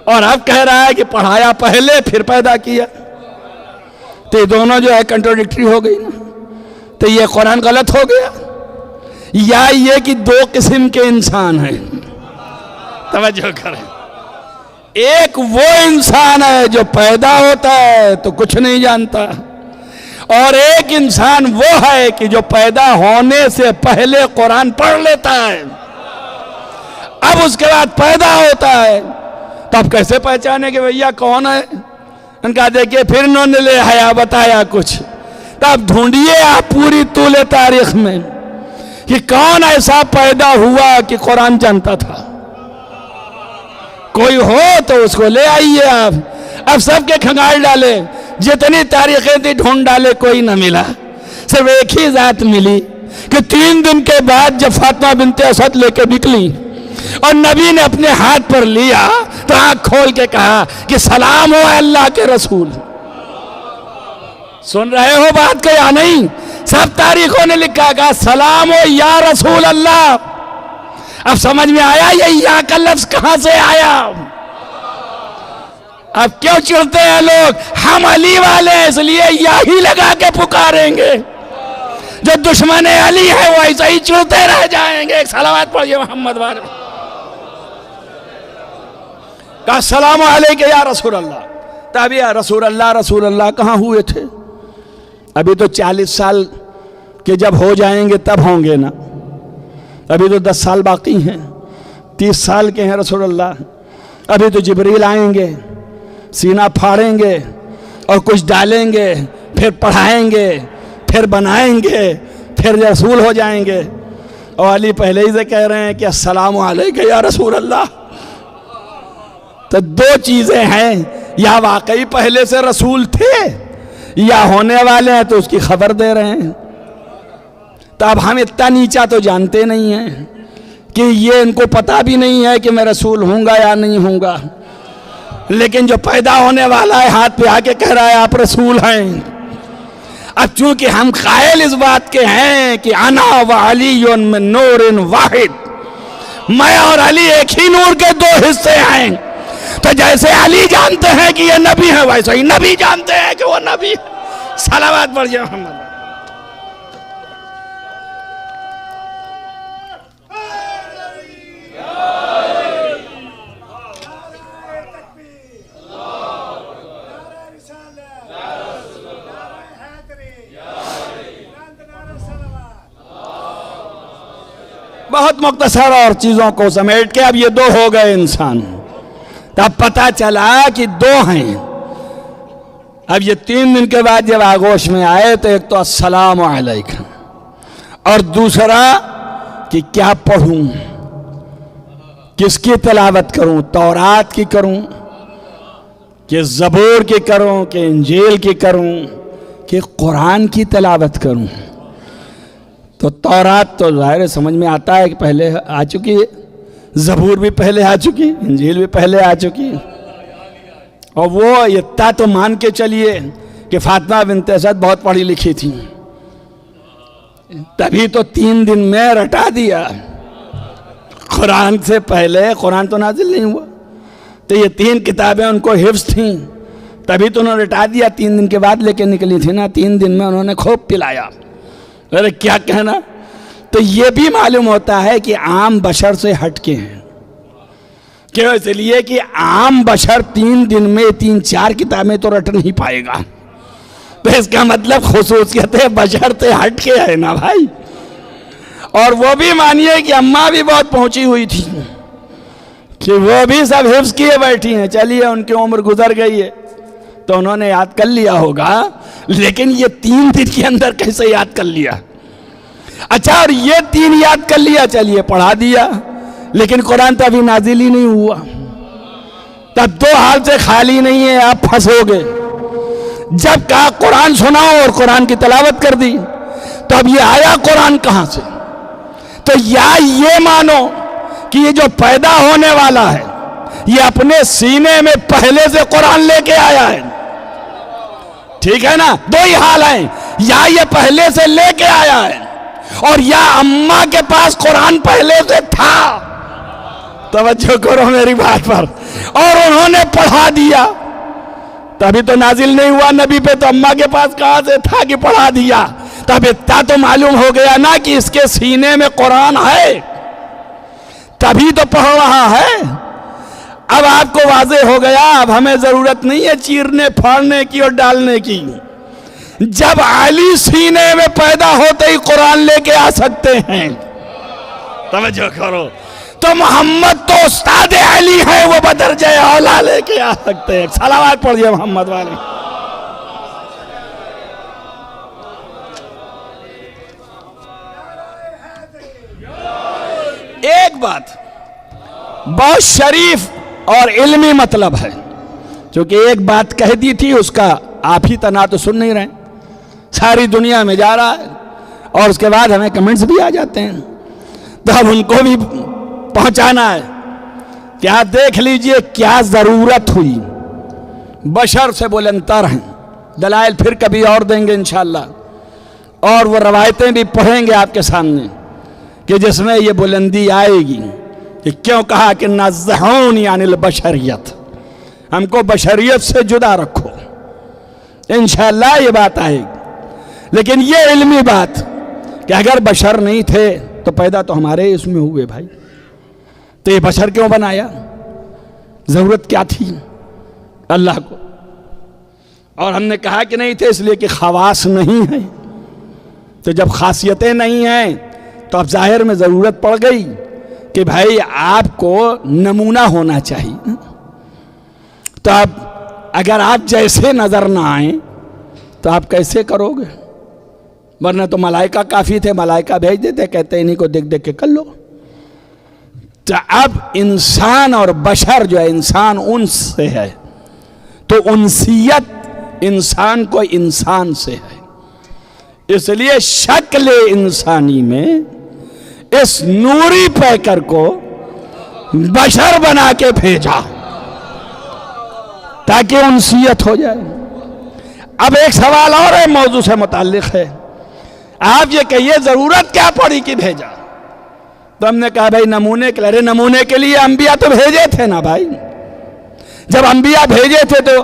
[SPEAKER 1] اور اب کہہ رہا ہے کہ پڑھایا پہلے پھر پیدا کیا۔ تو یہ دونوں جو ہے کنٹراڈکٹری ہو گئی نا۔ تو یہ قرآن غلط ہو گیا، یا یہ کہ دو قسم کے انسان ہیں؟ توجہ کریں، ایک وہ انسان ہے جو پیدا ہوتا ہے تو کچھ نہیں جانتا، اور ایک انسان وہ ہے کہ جو پیدا ہونے سے پہلے قرآن پڑھ لیتا ہے، اب اس کے بعد پیدا ہوتا ہے۔ تو اب کیسے پہچانے کہ بھیا کون ہے؟ ان کا دیکھئے پھر انہوں نے لے حیا بتایا کچھ، تو اب ڈھونڈیے آپ پوری طول تاریخ میں کہ کون ایسا پیدا ہوا کہ قرآن جانتا تھا۔ کوئی ہو تو اس کو لے آئیے آپ۔ اب سب کے کھنگال ڈالے، جتنی تاریخیں تھی ڈھونڈ ڈالے، کوئی نہ ملا، صرف ایک ہی ذات ملی کہ 3 دن کے بعد جب فاطمہ بنت اسد لے کے نکلی اور نبی نے اپنے ہاتھ پر لیا تو آنکھ کھول کے کہا کہ سلام ہو اللہ کے رسول۔ سن رہے ہو بات کو یا نہیں؟ سب تاریخوں نے لکھا، کہا سلام ہو یا رسول اللہ۔ اب سمجھ میں آیا یہ یا کا لفظ کہاں سے آیا؟ اب کیوں چڑھتے ہیں لوگ؟ ہم علی والے ہیں اس لیے یا ہی لگا کے پکاریں گے، جو دشمن علی ہے وہ ایسا ہی چڑھتے رہ جائیں گے۔ ایک صلوات پڑھئے محمد والے، کہا السلام علیکہ یا رسول اللہ۔ تب یا رسول اللہ کہاں ہوئے تھے؟ ابھی تو 40 سال کے جب ہو جائیں گے تب ہوں گے نا، ابھی تو 10 سال باقی ہیں، 30 سال کے ہیں رسول اللہ۔ ابھی تو جبریل آئیں گے، سینہ پھاڑیں گے اور کچھ ڈالیں گے، پھر پڑھائیں گے، پھر بنائیں گے، پھر رسول ہو جائیں گے۔ اور علی پہلے ہی سے کہہ رہے ہیں کہ السلام علیکہ یا رسول اللہ۔ تو 2 چیزیں ہیں، یا واقعی پہلے سے رسول تھے یا ہونے والے ہیں تو اس کی خبر دے رہے ہیں۔ تو اب ہم اتنا نیچا تو جانتے نہیں ہیں کہ یہ ان کو پتہ بھی نہیں ہے کہ میں رسول ہوں گا یا نہیں ہوں گا، لیکن جو پیدا ہونے والا ہے ہاتھ پہ آ کے کہہ رہا ہے آپ رسول ہیں۔ اب چونکہ ہم قائل اس بات کے ہیں کہ انا و علی من نور واحد، میں اور علی ایک ہی نور کے 2 حصے ہیں، تو جیسے علی جانتے ہیں کہ یہ نبی ہے ویسے ہی نبی جانتے ہیں کہ وہ نبی ہے۔ صلوات پڑھیے محمد. بہت مختصر اور چیزوں کو سمیٹ کے اب یہ دو ہو گئے انسان. تب پتا چلا کہ دو ہیں. اب یہ 3 دن کے بعد جب آغوش میں آئے تو ایک تو السلام علیکم اور دوسرا کہ کیا پڑھوں, کس کی تلاوت کروں, تورات کی کروں کہ زبور کی کروں کہ انجیل کی کروں کہ قرآن کی تلاوت کروں. تو تورات تو ظاہر سمجھ میں آتا ہے کہ پہلے آ چکی ہے, زبور بھی پہلے آ چکی, انجیل بھی پہلے آ چکی, اور وہ اتنا تو مان کے چلیے کہ فاطمہ بنت اسد بہت پڑھی لکھی تھی, تبھی تو 3 دن میں رٹا دیا. قرآن سے پہلے قرآن تو نازل نہیں ہوا, تو یہ 3 کتابیں ان کو حفظ تھیں, تبھی تو انہوں نے رٹا دیا. 3 دن کے بعد لے کے نکلی تھی نا, 3 دن میں انہوں نے خوب پلایا. ارے کیا کہنا. تو یہ بھی معلوم ہوتا ہے کہ عام بشر سے ہٹ کے ہیں. کیوں؟ اس لیے کہ عام بشر 3 دن میں 3-4 کتابیں تو رٹ نہیں پائے گا. تو اس کا مطلب خصوصیت بشر سے ہٹ کے ہے نا بھائی. اور وہ بھی مانیے کہ اماں بھی بہت پہنچی ہوئی تھی کہ وہ بھی سب حفظ کیے بیٹھی ہیں. چلیے ان کی عمر گزر گئی ہے تو انہوں نے یاد کر لیا ہوگا, لیکن یہ 3 دن کے اندر کیسے یاد کر لیا؟ اچھا, اور یہ 3 یاد کر لیا, چلیے پڑھا دیا, لیکن قرآن تو ابھی نازل ہی نہیں ہوا. تب 2 حال سے خالی نہیں ہے, آپ پھنسو گے. جب کہا قرآن سناؤ اور قرآن کی تلاوت کر دی, تو اب یہ آیا قرآن کہاں سے؟ تو یا یہ مانو کہ یہ جو پیدا ہونے والا ہے یہ اپنے سینے میں پہلے سے قرآن لے کے آیا ہے. ٹھیک ہے نا, 2 ہی حال ہیں, یا یہ پہلے سے لے کے آیا ہے اور یا اماں کے پاس قرآن پہلے سے تھا. توجہ کرو میری بات پر. اور انہوں نے پڑھا دیا, تبھی تو نازل نہیں ہوا نبی پہ, تو اماں کے پاس کہاں سے تھا کہ پڑھا دیا. تب اتنا تو معلوم ہو گیا نا کہ اس کے سینے میں قرآن ہے, تبھی تو پڑھ رہا ہے. اب آپ کو واضح ہو گیا, اب ہمیں ضرورت نہیں ہے چیرنے پھاڑنے کی اور ڈالنے کی. جب علی سینے میں پیدا ہوتے ہی قرآن لے کے آ سکتے ہیں. توجہ کرو. تو محمد تو استاد علی ہے, وہ بدرجہ اولا لے کے آ سکتے ہیں. صلوات پڑھیے محمد والے. ایک بات بہت شریف اور علمی مطلب ہے, چونکہ ایک بات کہہ دی تھی, اس کا آپ ہی تنہا تو سن نہیں رہے, ساری دنیا میں جا رہا ہے, اور اس کے بعد ہمیں کمنٹس بھی آ جاتے ہیں, تو اب ان کو بھی پہنچانا ہے کہ آپ دیکھ لیجئے کیا ضرورت ہوئی. بشر سے بلندتر ہیں, دلائل پھر کبھی اور دیں گے انشاءاللہ, اور وہ روایتیں بھی پڑھیں گے آپ کے سامنے کہ جس میں یہ بلندی آئے گی کہ کیوں کہا کہ نزہونی عن البشریت, ہم کو بشریت سے جدا رکھو. انشاءاللہ یہ بات آئے گی. لیکن یہ علمی بات کہ اگر بشر نہیں تھے تو پیدا تو ہمارے اس میں ہوئے بھائی, تو یہ بشر کیوں بنایا؟ ضرورت کیا تھی اللہ کو؟ اور ہم نے کہا کہ نہیں تھے اس لیے کہ خواص نہیں ہیں. تو جب خاصیتیں نہیں ہیں تو اب ظاہر میں ضرورت پڑ گئی کہ بھائی آپ کو نمونہ ہونا چاہیے. تو اب اگر آپ جیسے نظر نہ آئیں تو آپ کیسے کرو گے؟ ورنہ تو ملائکہ کافی تھے, ملائکہ بھیج دیتے, کہتے انہیں کو دیکھ دیکھ کے کر لو. تو اب انسان اور بشر جو ہے, انسان انس سے ہے, تو انسیت انسان کو انسان سے ہے. اس لیے شکل انسانی میں اس نوری پیکر کو بشر بنا کے بھیجا تاکہ انسیت ہو جائے. اب ایک سوال اور ہے, موضوع سے متعلق ہے. آپ یہ کہیے ضرورت کیا پڑی کہ بھیجا؟ تو ہم نے کہا بھائی نمونے کے لیے. نمونے کے لیے انبیاء تو بھیجے تھے نا بھائی. جب انبیاء بھیجے تھے تو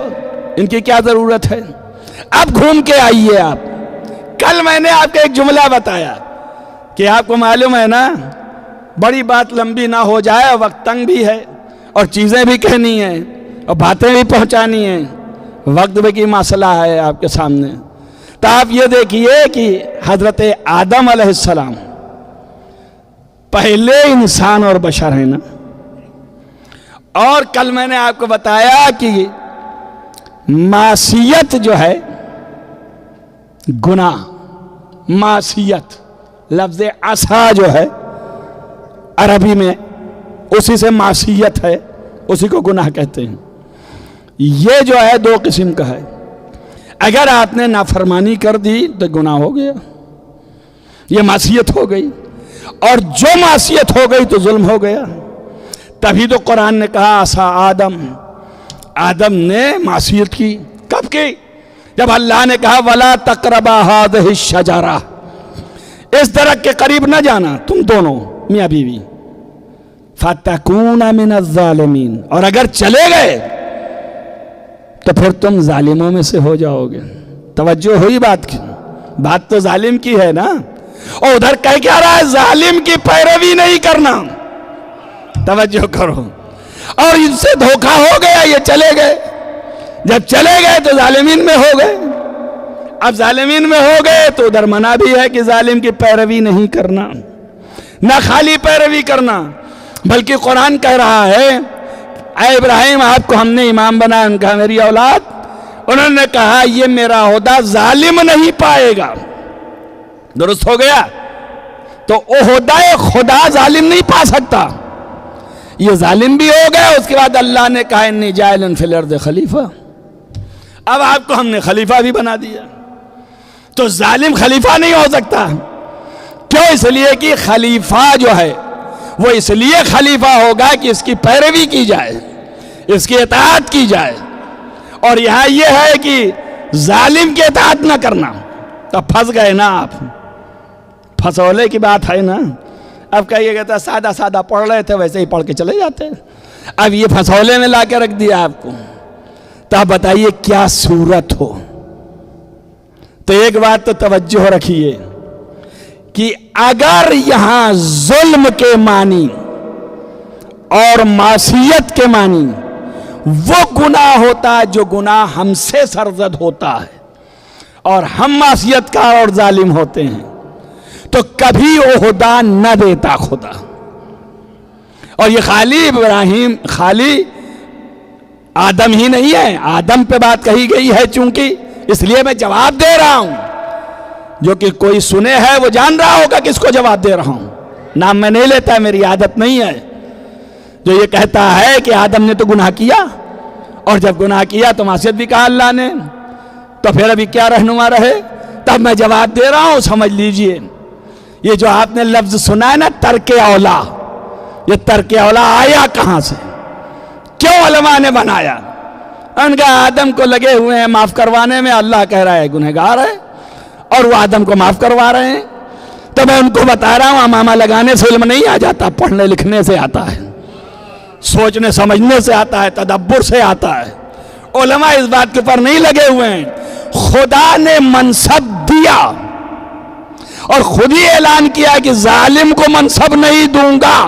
[SPEAKER 1] ان کی کیا ضرورت ہے؟ اب گھوم کے آئیے آپ. کل میں نے آپ کو ایک جملہ بتایا کہ آپ کو معلوم ہے نا بڑی بات لمبی نہ ہو جائے, وقت تنگ بھی ہے اور چیزیں بھی کہنی ہیں اور باتیں بھی پہنچانی ہیں, وقت بھی کی مسئلہ ہے آپ کے سامنے. تو آپ یہ دیکھیے کہ حضرت آدم علیہ السلام پہلے انسان اور بشر ہیں نا, اور کل میں نے آپ کو بتایا کہ معصیت جو ہے گناہ, معصیت لفظ عصا جو ہے عربی میں اسی سے معصیت ہے, اسی کو گناہ کہتے ہیں. یہ جو ہے دو قسم کا ہے. اگر آپ نے نافرمانی کر دی تو گناہ ہو گیا, یہ معصیت ہو گئی, اور جو معصیت ہو گئی تو ظلم ہو گیا. تبھی تو قرآن نے کہا عصا آدم, آدم نے معصیت کی. کب کی؟ جب اللہ نے کہا وَلَا تَقْرَبَا هَٰذِهِ الشَّجَرَةَ, اس درخت کے قریب نہ جانا تم دونوں میاں بیوی, فَتَكُونَ مِنَ الظَّالِمِينَ, اور اگر چلے گئے تو پھر تم ظالموں میں سے ہو جاؤ گے. توجہ ہوئی بات کی؟ بات تو ظالم کی ہے نا, اور ادھر کہہ کیا رہا ہے ظالم کی پیروی نہیں کرنا. توجہ کرو, اور ان سے دھوکہ ہو گیا, یہ چلے گئے, جب چلے گئے تو ظالمین میں ہو گئے. اب ظالمین میں ہو گئے تو ادھر منع بھی ہے کہ ظالم کی پیروی نہیں کرنا, نہ خالی پیروی کرنا, بلکہ قرآن کہہ رہا ہے اے ابراہیم آپ کو ہم نے امام بنا, ان کا میری اولاد, انہوں نے کہا یہ میرا عہدہ ظالم نہیں پائے گا. درست ہو گیا؟ تو عہدہ خدا ظالم نہیں پا سکتا, یہ ظالم بھی ہو گیا. اس کے بعد اللہ نے کہا انی جاعل فی الارض خلیفہ, اب آپ کو ہم نے خلیفہ بھی بنا دیا. تو ظالم خلیفہ نہیں ہو سکتا. کیوں؟ اس لیے کہ خلیفہ جو ہے وہ اس لیے خلیفہ ہوگا کہ اس کی پیروی کی جائے, اس کی اطاعت کی جائے, اور یہاں یہ ہے کہ ظالم کی اطاعت نہ کرنا. تب پھنس گئے نا آپ, پھنسولے کی بات ہے نا. اب کہیے گا سادہ سادہ پڑھ رہے تھے ویسے ہی پڑھ کے چلے جاتے, اب یہ پھنسولے میں لا کے رکھ دیا آپ کو. تو آپ بتائیے کیا صورت ہو. تو ایک بات تو توجہ رکھیے کہ اگر یہاں ظلم کے معنی اور معصیت کے معنی وہ گناہ ہوتا ہے جو گناہ ہم سے سرزد ہوتا ہے, اور ہم معصیت کار اور ظالم ہوتے ہیں, تو کبھی عہدہ نہ دیتا خدا. اور یہ خالی ابراہیم, خالی آدم ہی نہیں ہے, آدم پہ بات کہی گئی ہے چونکہ, اس لیے میں جواب دے رہا ہوں. جو کہ کوئی سنے ہے وہ جان رہا ہوگا کس کو جواب دے رہا ہوں. نام میں نہیں لیتا, میری عادت نہیں ہے. جو یہ کہتا ہے کہ آدم نے تو گناہ کیا, اور جب گناہ کیا تو معصیت بھی کہا اللہ نے, تو پھر ابھی کیا رہنما رہے. تب میں جواب دے رہا ہوں, سمجھ لیجئے. یہ جو آپ نے لفظ سنا ہے نا ترک اولا, یہ ترک اولا آیا کہاں سے, کیوں علماء نے بنایا؟ ان کا آدم کو لگے ہوئے ہیں معاف کروانے میں, اللہ کہہ رہا ہے گنہگار ہے اور وہ آدم کو معاف کروا رہے ہیں. تو میں ان کو بتا رہا ہوں امامہ لگانے سے علم نہیں آ جاتا, پڑھنے لکھنے سے آتا ہے, سوچنے سمجھنے سے آتا ہے, تدبر سے آتا ہے. علماء اس بات کے پر نہیں لگے ہوئے ہیں. خدا نے منصب دیا اور خود ہی اعلان کیا کہ ظالم کو منصب نہیں دوں گا.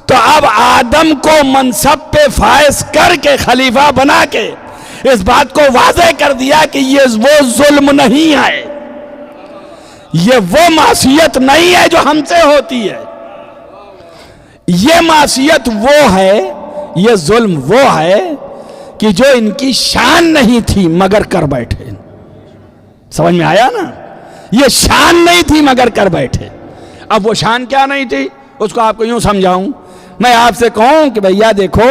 [SPEAKER 1] تو اب آدم کو منصب پہ فائز کر کے خلیفہ بنا کے اس بات کو واضح کر دیا کہ یہ وہ ظلم نہیں ہے, یہ وہ معصیت نہیں ہے جو ہم سے ہوتی ہے. یہ معصیت وہ ہے, یہ ظلم وہ ہے کہ جو ان کی شان نہیں تھی مگر کر بیٹھے. سمجھ میں آیا نا؟ یہ شان نہیں تھی مگر کر بیٹھے. اب وہ شان کیا نہیں تھی اس کو آپ کو یوں سمجھاؤں. میں آپ سے کہوں کہ بھیا دیکھو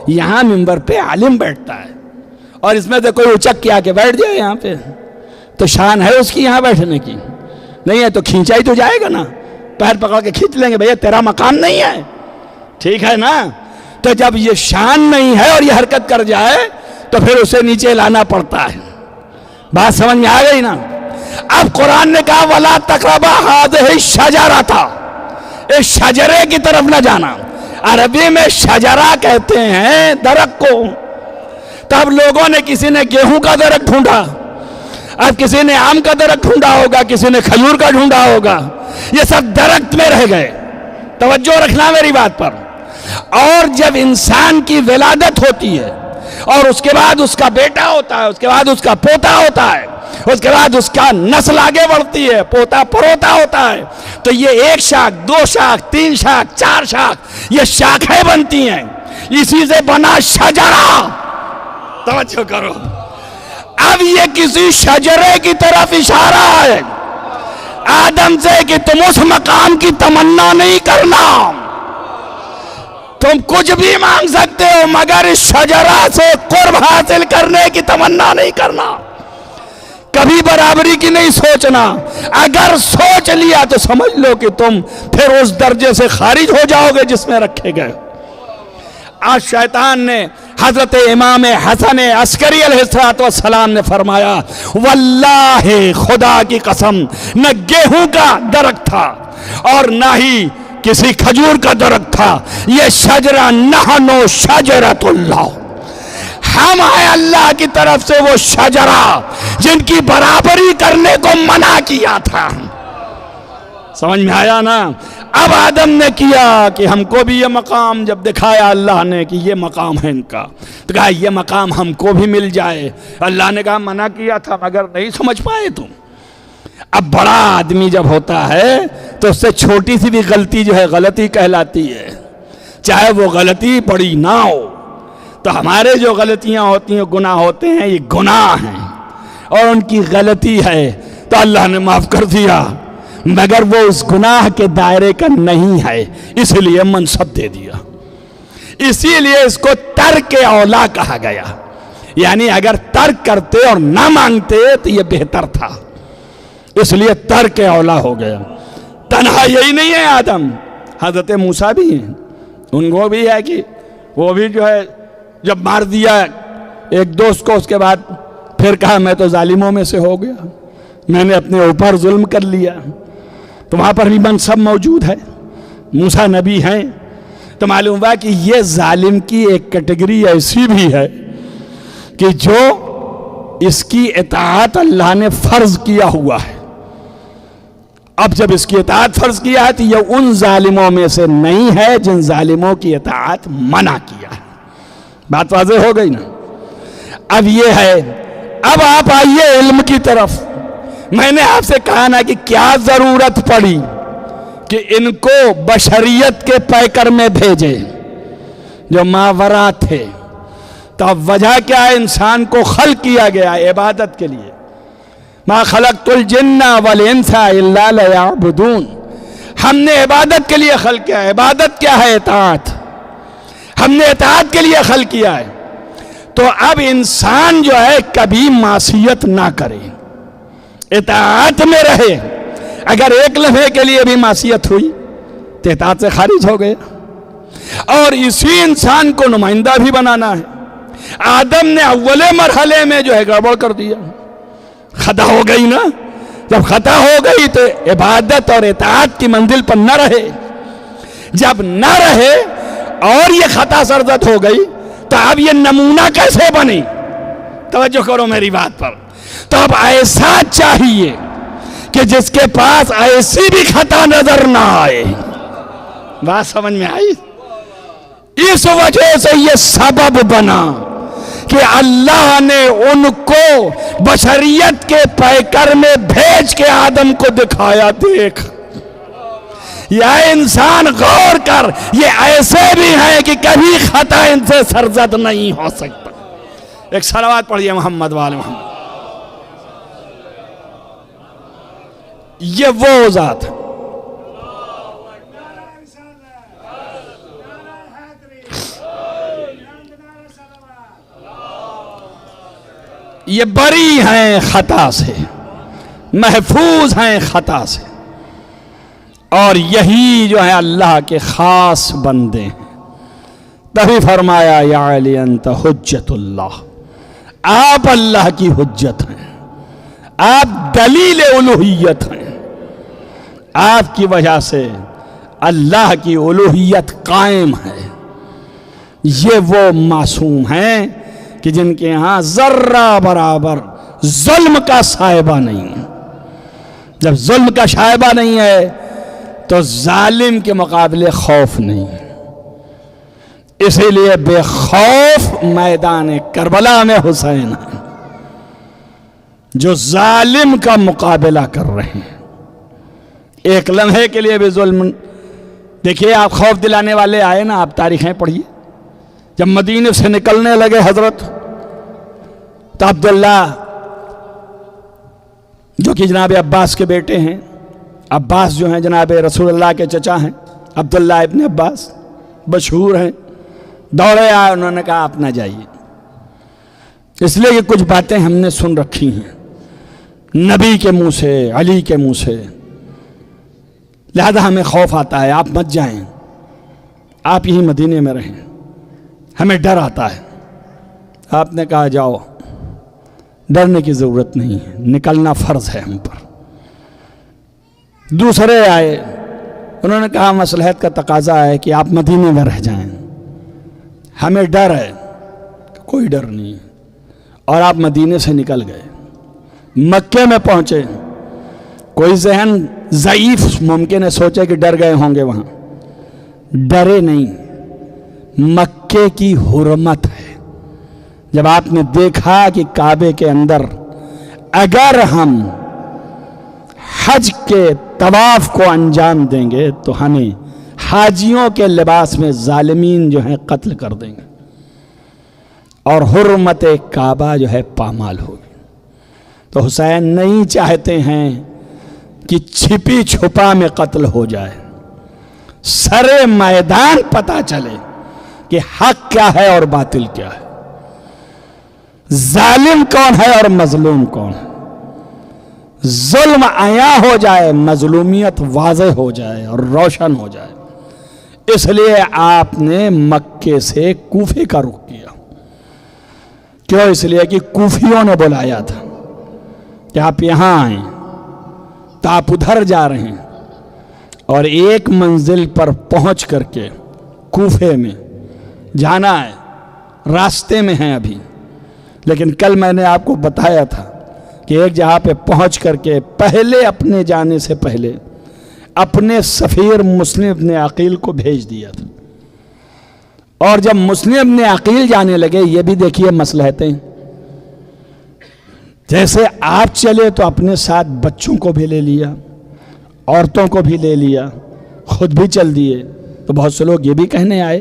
[SPEAKER 1] یہاں ممبر پہ عالم بیٹھتا ہے اور اس میں سے کوئی اچک کیا کے بیٹھ جائے یہاں پہ, تو شان ہے اس کی یہاں بیٹھنے کی؟ نہیں ہے تو کھینچا ہی تو جائے گا نا, پیر پکڑ کے کھینچ لیں گے, بھیا تیرا مقام نہیں ہے, ٹھیک ہے نا. تو جب یہ شان نہیں ہے اور یہ حرکت کر جائے تو پھر اسے نیچے لانا پڑتا ہے. بات سمجھ میں آ گئی نا؟ اب قرآن نے کہا وَلَا تَقْرَبَا هَٰذِهِ الشَّجَرَةَ, اس شجرے کی طرف نہ جانا. عربی میں شجرہ کہتے ہیں درخت کو. تو اب لوگوں نے کسی نے گیہوں کا درخت ڈھونڈا، اب کسی نے آم کا درخت ڈھونڈا ہوگا، کسی نے کھجور کا ڈھونڈا ہوگا، یہ سب درخت میں رہ گئے۔ توجہ رکھنا میری بات پر۔ اور جب انسان کی ولادت ہوتی ہے اور اس کے بعد اس کا بیٹا ہوتا ہے، اس کے بعد اس کا پوتا ہوتا ہے، اس کے بعد اس کا نسل آگے بڑھتی ہے، پوتا پروتا ہوتا ہے، تو یہ 1 شاخ 2 شاخ 3 شاخ 4 شاخ یہ شاخیں بنتی ہیں، اسی سے بنا شجرہ۔ توجہ کرو، اب یہ کسی شجرے کی طرف اشارہ ہے آدم سے کہ تم اس مقام کی تمنا نہیں کرنا، تم کچھ بھی مانگ سکتے ہو مگر اس شجرہ سے قرب حاصل کرنے کی تمنا نہیں کرنا، کبھی برابری کی نہیں سوچنا۔ اگر سوچ لیا تو سمجھ لو کہ تم پھر اس درجے سے خارج ہو جاؤ گے جس میں رکھے گئے۔ آج شیطان نے حضرت امام حسن عسکری علیہ السلام نے فرمایا، واللہ خدا کی قسم نہ گیہوں کا درخت تھا اور نہ ہی کسی کھجور کا درخت تھا، یہ شجرہ نحنو شجرۃ اللہ، ہم ہیں اللہ کی طرف سے وہ شجرہ جن کی برابری کرنے کو منع کیا تھا۔ سمجھ میں آیا نا؟ اب آدم نے کیا کہ ہم کو بھی یہ مقام جب دکھایا اللہ نے کہ یہ مقام ہے ان کا، تو کہا یہ مقام ہم کو بھی مل جائے۔ اللہ نے کہا منع کیا تھا مگر نہیں سمجھ پائے تم۔ اب بڑا آدمی جب ہوتا ہے تو اس سے چھوٹی سی بھی غلطی جو ہے غلطی کہلاتی ہے، چاہے وہ غلطی بڑی نہ ہو۔ تو ہمارے جو غلطیاں ہوتی ہیں گناہ ہوتے ہیں، یہ گناہ ہیں اور ان کی غلطی ہے تو اللہ نے معاف کر دیا، مگر وہ اس گناہ کے دائرے کا نہیں ہے، اس لیے منصب دے دیا۔ اسی لیے اس کو ترک اولا کہا گیا، یعنی اگر ترک کرتے اور نہ مانگتے تو یہ بہتر تھا، اس لیے ترک اولا ہو گیا۔ تنہا یہی نہیں ہے آدم، حضرت موسیٰ بھی ہیں، ان کو بھی ہے کہ وہ بھی جو ہے جب مار دیا ایک دوست کو، اس کے بعد پھر کہا میں تو ظالموں میں سے ہو گیا، میں نے اپنے اوپر ظلم کر لیا۔ تو وہاں پر بھی منصب موجود ہے، موسیٰ نبی ہیں، تو معلوم ہوا کہ یہ ظالم کی ایک کیٹیگری ایسی بھی ہے کہ جو اس کی اطاعت اللہ نے فرض کیا ہوا ہے۔ اب جب اس کی اطاعت فرض کیا ہے تو یہ ان ظالموں میں سے نہیں ہے جن ظالموں کی اطاعت منع کیا ہے۔ بات واضح ہو گئی نا؟ اب یہ ہے، اب آپ آئیے علم کی طرف۔ میں نے آپ سے کہا نا کہ کیا ضرورت پڑی کہ ان کو بشریت کے پیکر میں بھیجے جو ماورا تھے، تو اب وجہ کیا ہے؟ انسان کو خلق کیا گیا عبادت کے لیے۔ ما خلقت الجن والانس الا لیعبدون، ہم نے عبادت کے لیے خلق کیا ہے۔ عبادت کیا ہے؟ اطاعت، ہم نے اطاعت کے لیے خلق کیا ہے۔ تو اب انسان جو ہے کبھی معصیت نہ کرے، اطاعت میں رہے۔ اگر ایک لمحے کے لیے بھی معصیت ہوئی تو اطاعت سے خارج ہو گئے، اور اسی انسان کو نمائندہ بھی بنانا ہے۔ آدم نے اولے مرحلے میں جو ہے گڑبڑ کر دیا، خطا ہو گئی نا۔ جب خطا ہو گئی تو عبادت اور اطاعت کی منزل پر نہ رہے، جب نہ رہے اور یہ خطا سرزد ہو گئی تو اب یہ نمونہ کیسے بنی؟ توجہ کرو میری بات پر۔ تو اب ایسا چاہیے کہ جس کے پاس ایسی بھی خطا نظر نہ آئے۔ بات سمجھ میں آئی؟ اس وجہ سے یہ سبب بنا کہ اللہ نے ان کو بشریت کے پیکر میں بھیج کے آدم کو دکھایا، دیکھ یا انسان غور کر، یہ ایسے بھی ہیں کہ کبھی خطا ان سے سرزد نہیں ہو سکتا۔ ایک صلوات پڑھیے محمد وآل محمد۔ یہ وہ ذات ہے، یہ بری ہیں خطا سے، محفوظ ہیں خطا سے، اور یہی جو ہے اللہ کے خاص بندے ہیں۔ تبھی فرمایا یا علی انت حجت اللہ، آپ اللہ کی حجت ہیں، آپ دلیل الوہیت ہیں، آپ کی وجہ سے اللہ کی الوہیت قائم ہے۔ یہ وہ معصوم ہیں کہ جن کے ہاں ذرہ برابر ظلم کا شائبہ نہیں ہے۔ جب ظلم کا شائبہ نہیں ہے تو ظالم کے مقابلے خوف نہیں ہے۔ اسی لیے بے خوف میدان کربلا میں حسین ہے، جو ظالم کا مقابلہ کر رہے ہیں۔ ایک لمحے کے لیے بھی ظلم، دیکھیے آپ خوف دلانے والے آئے نا، آپ تاریخیں پڑھیے، جب مدینے سے نکلنے لگے حضرت تو عبداللہ جو کہ جناب عباس کے بیٹے ہیں، عباس جو ہیں جناب رسول اللہ کے چچا ہیں، عبداللہ ابن عباس مشہور ہیں، دوڑے آئے، انہوں نے کہا آپ نہ جائیے، اس لیے کہ کچھ باتیں ہم نے سن رکھی ہیں نبی کے منہ سے، علی کے منہ سے، لہذا ہمیں خوف آتا ہے، آپ مت جائیں، آپ یہیں مدینے میں رہیں، ہمیں ڈر آتا ہے۔ آپ نے کہا جاؤ، ڈرنے کی ضرورت نہیں ہے، نکلنا فرض ہے ہم پر۔ دوسرے آئے، انہوں نے کہا مصلحت کا تقاضا ہے کہ آپ مدینے میں رہ جائیں، ہمیں ڈر ہے۔ کوئی ڈر نہیں، اور آپ مدینے سے نکل گئے، مکے میں پہنچے۔ کوئی ذہن ضعیف ممکن ہے سوچے کہ ڈر گئے ہوں گے، وہاں ڈرے نہیں، مکے کی حرمت ہے۔ جب آپ نے دیکھا کہ کعبے کے اندر اگر ہم حج کے طواف کو انجام دیں گے تو ہمیں حاجیوں کے لباس میں ظالمین جو ہیں قتل کر دیں گے، اور حرمت کعبہ جو ہے پامال ہوگی۔ تو حسین نہیں چاہتے ہیں کہ چھپی چھپا میں قتل ہو جائے، سرے میدان پتہ چلے کہ حق کیا ہے اور باطل کیا ہے، ظالم کون ہے اور مظلوم کون ہے، ظلم عیاں ہو جائے، مظلومیت واضح ہو جائے اور روشن ہو جائے۔ اس لیے آپ نے مکے سے کوفے کا رخ کیا۔ کیوں؟ اس لیے کہ کوفیوں نے بلایا تھا کہ آپ یہاں آئیں، تو آپ ادھر جا رہے ہیں، اور ایک منزل پر پہنچ کر کے کوفے میں جانا ہے، راستے میں ہیں ابھی، لیکن کل میں نے آپ کو بتایا تھا کہ ایک جگہ پہ پہنچ کر کے پہلے اپنے جانے سے پہلے اپنے سفیر مسلم ابن عقیل کو بھیج دیا تھا، اور جب مسلم ابن عقیل جانے لگے، یہ بھی دیکھیے مصلحتیں، جیسے آپ چلے تو اپنے ساتھ بچوں کو بھی لے لیا، عورتوں کو بھی لے لیا، خود بھی چل دیے۔ تو بہت سے لوگ یہ بھی کہنے آئے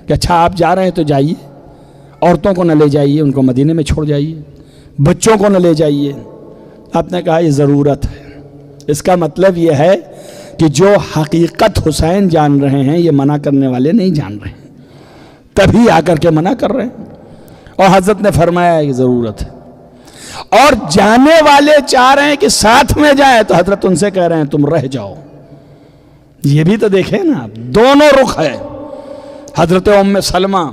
[SPEAKER 1] کہ اچھا آپ جا رہے ہیں تو جائیے، عورتوں کو نہ لے جائیے، ان کو مدینے میں چھوڑ جائیے، بچوں کو نہ لے جائیے۔ آپ نے کہا یہ ضرورت ہے۔ اس کا مطلب یہ ہے کہ جو حقیقت حسین جان رہے ہیں، یہ منع کرنے والے نہیں جان رہے ہیں، تبھی آ کر کے منع کر رہے ہیں، اور حضرت نے فرمایا یہ ضرورت ہے۔ اور جانے والے چاہ رہے ہیں کہ ساتھ میں جائیں، تو حضرت ان سے کہہ رہے ہیں تم رہ جاؤ۔ یہ بھی تو دیکھیں نا، دونوں رخ ہے۔ حضرت ام سلمہ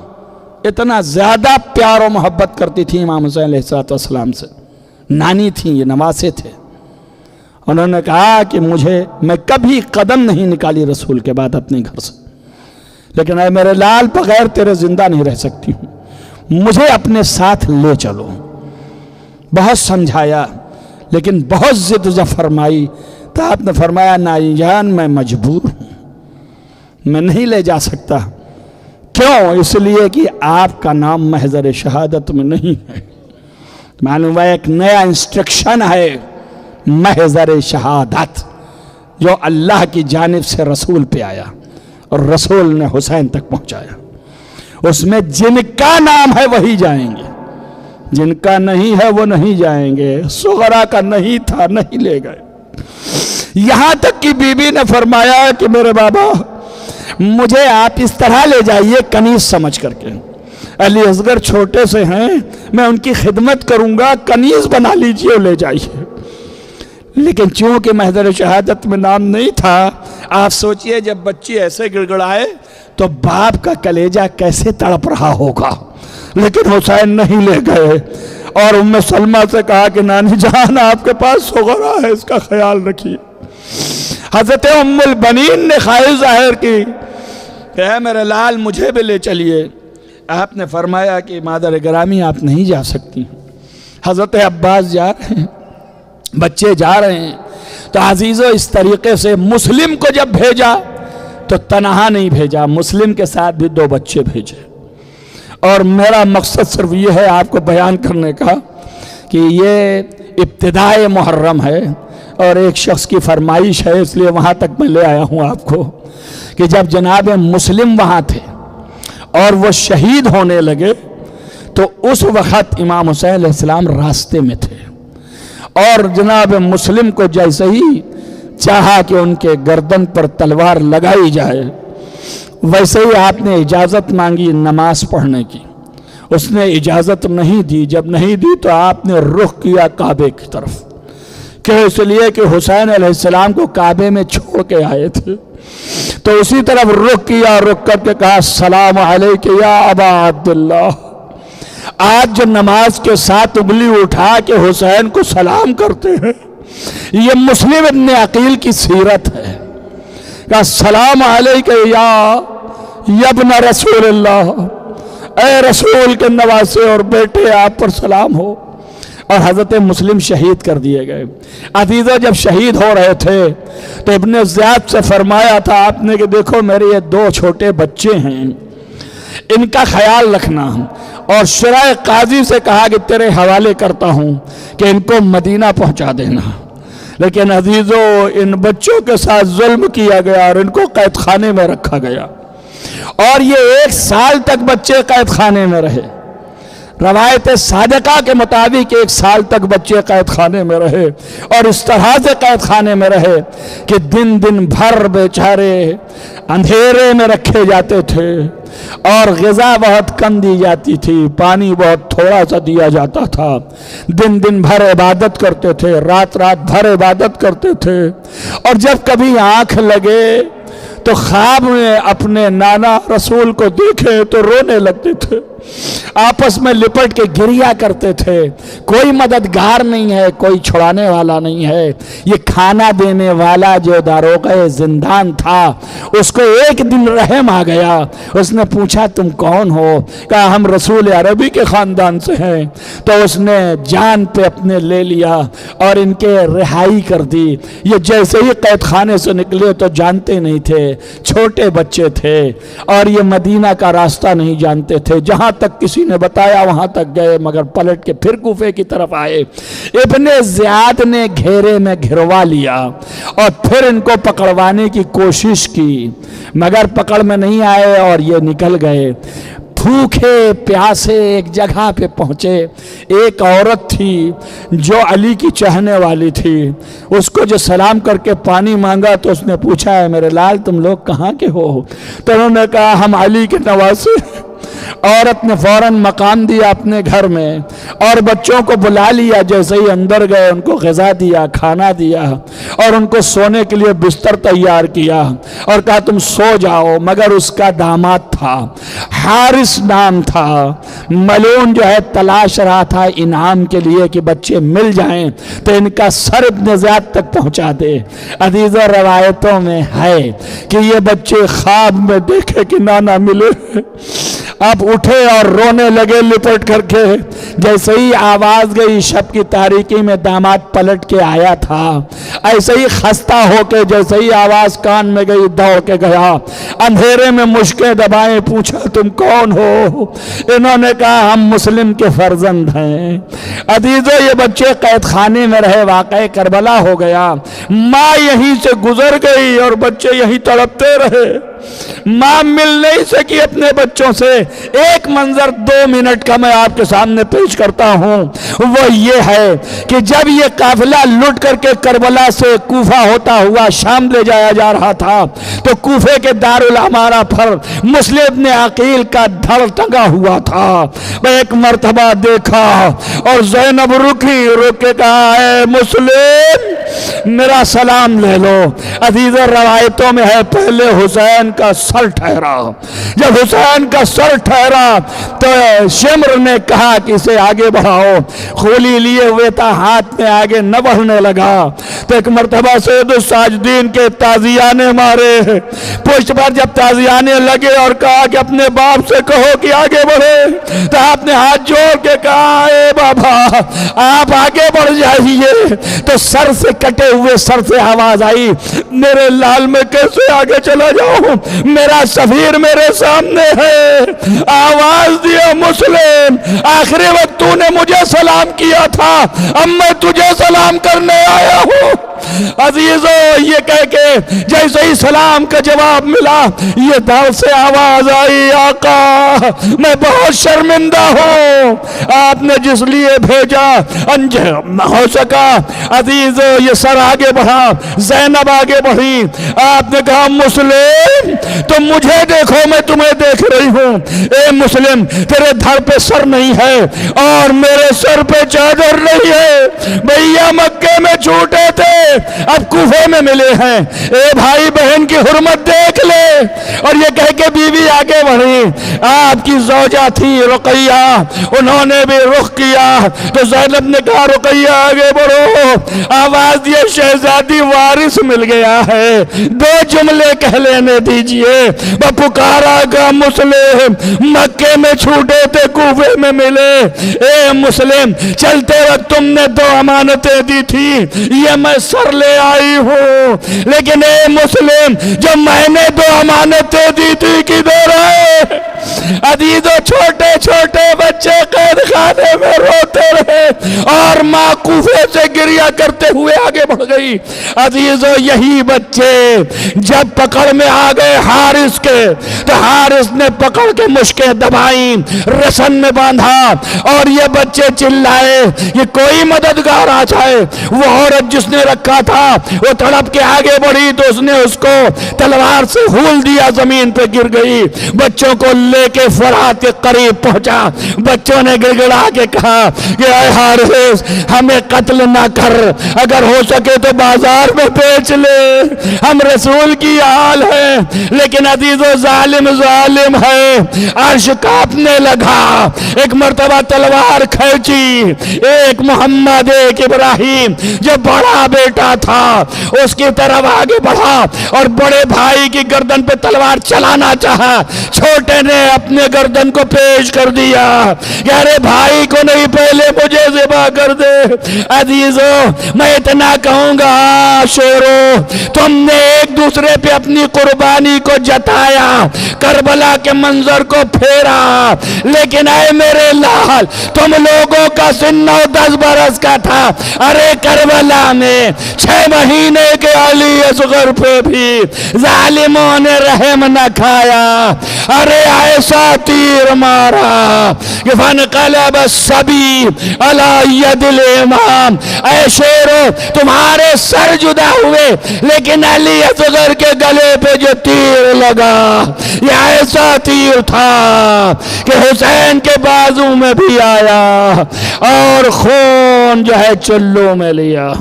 [SPEAKER 1] اتنا زیادہ پیار و محبت کرتی تھی امام حسین علیہ السلام سے، نانی تھیں، یہ نواسے تھے۔ انہوں نے کہا کہ میں کبھی قدم نہیں نکالی رسول کے بعد اپنے گھر سے، لیکن اے میرے لال، بغیر تیرے زندہ نہیں رہ سکتی ہوں، مجھے اپنے ساتھ لے چلو۔ بہت سمجھایا، لیکن بہت ضد جب فرمائی تو آپ نے فرمایا نائی جان میں مجبور ہوں، میں نہیں لے جا سکتا۔ کیوں؟ اس لیے کہ آپ کا نام محضر شہادت میں نہیں ہے۔ معلوم ہے ایک نیا انسٹرکشن ہے، محضر شہادت، جو اللہ کی جانب سے رسول پہ آیا اور رسول نے حسین تک پہنچایا۔ اس میں جن کا نام ہے وہی جائیں گے، جن کا نہیں ہے وہ نہیں جائیں گے۔ صغرا کا نہیں تھا، نہیں لے گئے۔ یہاں تک کہ بی بی نے فرمایا کہ میرے بابا مجھے آپ اس طرح لے جائیے کنیز سمجھ کر کے، علی اصغر چھوٹے سے ہیں، میں ان کی خدمت کروں گا، کنیز بنا لیجئے اور لے جائیے۔ لیکن چونکہ محضر شہادت میں نام نہیں تھا، آپ سوچئے جب بچی ایسے گڑگڑائے تو باپ کا کلیجہ کیسے تڑپ رہا ہوگا۔ لیکن حسین نہیں لے گئے، اور ام سلمہ سے کہا کہ نانی جان آپ کے پاس صغرا ہے، اس کا خیال رکھیے۔ حضرت ام البنین نے خواہش ظاہر کی کہ اے میرے لال مجھے بھی لے چلیے۔ آپ نے فرمایا کہ مادر گرامی آپ نہیں جا سکتی. حضرت عباس جا رہے ہیں, بچے جا رہے ہیں. تو عزیزو اس طریقے سے مسلم کو جب بھیجا تو تنہا نہیں بھیجا, مسلم کے ساتھ بھی 2 بچے بھیجے. اور میرا مقصد صرف یہ ہے آپ کو بیان کرنے کا کہ یہ ابتدائے محرم ہے اور ایک شخص کی فرمائش ہے, اس لیے وہاں تک میں لے آیا ہوں آپ کو کہ جب جناب مسلم وہاں تھے اور وہ شہید ہونے لگے تو اس وقت امام حسین علیہ السلام راستے میں تھے, اور جناب مسلم کو جیسے ہی چاہا کہ ان کے گردن پر تلوار لگائی جائے ویسے ہی آپ نے اجازت مانگی نماز پڑھنے کی. اس نے اجازت نہیں دی. جب نہیں دی تو آپ نے رخ کیا کعبے کی طرف, کہ اس لیے کہ حسین علیہ السلام کو کعبے میں چھوڑ کے آئے تھے. تو اسی طرف رخ کیا, رخ کر کے کہا السلام علیک یا ابا عبداللہ. آج جو نماز کے ساتھ انگلی اٹھا کے حسین کو سلام کرتے ہیں, یہ مسلم ابن عقیل کی سیرت ہے. کہ السلام علیک یا ابن رسول اللہ, اے رسول کے نواسے اور بیٹے آپ پر سلام ہو. اور حضرت مسلم شہید کر دیے گئے. عزیزہ جب شہید ہو رہے تھے تو ابن زیاد سے فرمایا تھا آپ نے کہ دیکھو میرے یہ 2 چھوٹے بچے ہیں, ان کا خیال رکھنا. اور شرح قاضی سے کہا کہ تیرے حوالے کرتا ہوں کہ ان کو مدینہ پہنچا دینا. لیکن عزیزو ان بچوں کے ساتھ ظلم کیا گیا اور ان کو قید خانے میں رکھا گیا, اور یہ 1 سال تک بچے قید خانے میں رہے. روایت صادقہ کے مطابق 1 سال تک بچے قید خانے میں رہے, اور اس طرح سے قید خانے میں رہے کہ دن بھر بیچارے اندھیرے میں رکھے جاتے تھے, اور غذا بہت کم دی جاتی تھی, پانی بہت تھوڑا سا دیا جاتا تھا. دن بھر عبادت کرتے تھے, رات بھر عبادت کرتے تھے. اور جب کبھی آنکھ لگے تو خواب میں اپنے نانا رسول کو دیکھے تو رونے لگتے تھے, آپس میں لپٹ کے گریا کرتے تھے. کوئی مددگار نہیں ہے, کوئی چھڑانے والا نہیں ہے. یہ کھانا دینے والا جو داروغہ زندان تھا اس کو ایک دن رحم آ گیا. اس نے پوچھا تم کون ہو؟ کہا ہم رسول عربی کے خاندان سے ہیں. تو اس نے جان پہ اپنے لے لیا اور ان کے رہائی کر دی. یہ جیسے ہی قید خانے سے نکلے تو جانتے نہیں تھے, چھوٹے بچے تھے اور یہ مدینہ کا راستہ نہیں جانتے تھے. جہاں تک کسی نے بتایا وہاں تک گئے, مگر پلٹ کے پھر کوفے کی طرف آئے. ابن زیاد نے گھیرے میں گھروا لیا اور پھر ان کو پکڑوانے کی کوشش کی, مگر پکڑ میں نہیں آئے اور یہ نکل گئے. بھوکے پیاسے ایک جگہ پہ پہنچے. ایک عورت تھی جو علی کی چاہنے والی تھی, اس کو جو سلام کر کے پانی مانگا تو اس نے پوچھا ہے میرے لال تم لوگ کہاں کے ہو؟ تو انہوں نے کہا ہم علی کے نواسے. عورت نے فوراً مقام دیا اپنے گھر میں اور بچوں کو بلا لیا. جیسے ہی اندر گئے ان کو غذا دیا, کھانا دیا اور ان کو سونے کے لیے بستر تیار کیا اور کہا تم سو جاؤ. مگر اس کا داماد تھا, حارث نام تھا, ملعون جو ہے تلاش رہا تھا انعام کے لیے کہ بچے مل جائیں تو ان کا سر ابن زیاد تک پہنچا دے. عزیزہ روایتوں میں ہے کہ یہ بچے خواب میں دیکھے کہ نانا ملے, اب اٹھے اور رونے لگے لپٹ کر کے. جیسے ہی آواز گئی شب کی تاریکی میں داماد پلٹ کے آیا تھا, ایسے ہی خستہ ہو کے جیسے ہی آواز کان میں گئی دوڑ کے گیا. اندھیرے میں مشکیں دبائیں, پوچھا تم کون ہو؟ انہوں نے کہا ہم مسلم کے فرزند ہیں. عزیزو یہ بچے قید خانے میں رہے, واقعہ کربلا ہو گیا. ماں یہیں سے گزر گئی اور بچے یہیں تڑپتے رہے. ماں مل نہیں سکی اپنے بچوں سے. ایک منظر 2 منٹ کا میں آپ کے سامنے پیش کرتا ہوں, وہ یہ ہے کہ جب یہ قافلہ لٹ کر کے کربلا سے کوفہ ہوتا ہوا شام لے جایا جا رہا تھا تو کوفے کے دارالامارہ پر مسلم ابن عقیل کا دھڑ ٹنگا ہوا تھا. میں ایک مرتبہ دیکھا اور زینب رکی, رک کے کہا اے مسلم میرا سلام لے لو. عزیز روایتوں میں ہے پہلے حسین کا سر ٹھہرا. جب حسین کا سر ٹھہرا تو شمر نے کہا کہ اسے آگے بڑھاؤ، خولی لیے ہوئے تھا ہاتھ میں، آگے نہ بڑھنے لگا تو ایک مرتبہ سید الساجدین کے تازیانے مارے، پشت پر جب تازیانے لگے اور کہا کہ اپنے باپ سے کہو کہ آگے بڑھے، تو آپ نے ہاتھ جوڑ کے کہا اے بابا آپ آگے بڑھ جائیے، تو سر سے کٹے ہوئے سر سے آواز آئی میرے لال میں کیسے آگے چلا جاؤں، میرا سفیر میرے سامنے ہے۔ آواز دیا مسلم آخری وقت تو نے مجھے سلام کیا تھا، اب میں تجھے سلام کرنے آیا ہوں۔ عزیزو یہ کہہ کے جیسے ہی سلام کا جواب ملا یہ دل سے آواز آئی آقا میں بہت شرمندہ ہوں، آپ نے جس لیے بھیجا انجام ہو سکا۔ عزیزو یہ سر آگے بڑھا، زینب آگے بڑھی، آپ نے کہا مسلم تم مجھے دیکھو میں تمہیں دیکھ رہی ہوں، اے مسلم تیرے دھڑ پہ سر نہیں ہے اور میرے سر پہ چادر نہیں ہے، بھیا مکے میں چھوٹے تھے اب کوفے میں ملے ہیں، اے بھائی بہن کی حرمت دیکھ لے۔ اور یہ کہہ کے بیوی آگے بڑھی، آپ کی زوجہ تھی رقیہ، انہوں نے بھی رخ کیا تو زینب نے کہا رقیہ آگے بڑھو، آواز یہ شہزادی وارث مل گیا ہے، دو جملے کہہ لینے دیجئے۔ وہ پکارا گا مسلم مکے میں چھوٹے تھے کوفے میں ملے، اے مسلم چلتے وقت تم نے دو امانتیں دی تھی یہ میں سر لے آئی ہوں، لیکن اے مسلم جو میں نے دو امانتیں دی تھی کدھر ہے؟ عزیزو چھوٹے چھوٹے بچے قید خانے میں روتے رہے اور ماں کوفے سے گریہ کرتے ہوئے آگے بڑھ گئی۔ عزیزو یہی بچے جب پکڑ میں آ گئے حارث کے تو حارث نے پکڑ کے مشکیں دبائیں، رسن میں باندھا اور یہ بچے چلائے یہ کوئی مددگار آ جائے۔ وہ عورت جس نے رکھا تھا وہ تڑپ کے آگے بڑھی تو اس نے اس کو تلوار سے ہول دیا، زمین پہ گر گئی۔ بچوں کو لے کے فرات کے قریب پہنچا، بچوں نے گڑگڑا کے کہا کہ اے حارث ہمیں قتل نہ کر، اگر ہو سکے تو بازار میں بیچ لے، ہم رسول کی حال ہے۔ لیکن عزیزو ظالم ظالم ہے، عرش کانپنے لگا۔ ایک مرتبہ تلوار کھینچی، ایک محمد ایک ابراہیم جو بڑا بیٹا تھا اس کی طرف آگے بڑھا اور بڑے بھائی کی گردن پہ تلوار چلانا چاہا، چھوٹے نے اپنے گردن کو پیش کر دیا کہ ارے بھائی کو نہیں پہلے مجھے ذبح کر دے۔ عزیزو میں اتنا کہوں گا شیرو تم نے ایک دوسرے پہ اپنی قربانی کو جتایا، کربلا کے منظر کو پھیرا، لیکن اے میرے لال تم لوگوں کا سن 9-10 برس کا تھا، ارے کربلا میں 6 مہینے کے علی اصغر پہ بھی ظالموں نے رحم نہ کھایا، ارے ایسا تیر مارا کہ فانقلب الصبی علی ید الامام، اے شیرو تمہارے سر جدا ہوئے لیکن علی اصغر کے گلے پہ جو تیر لگا یہ ایسا تیر تھا کہ حسین کے بازو میں بھی آیا اور خون جو ہے چلوں میں لیا۔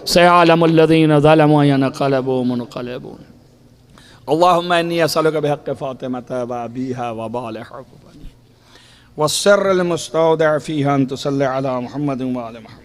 [SPEAKER 1] سيعلم الذين ظلموا ينقلبوا منقلبون اللهم إني أسألك بحق فاطمة وأبيها وبال حب بني والسر المستودع فيها أن تصلي على محمد وآل محمد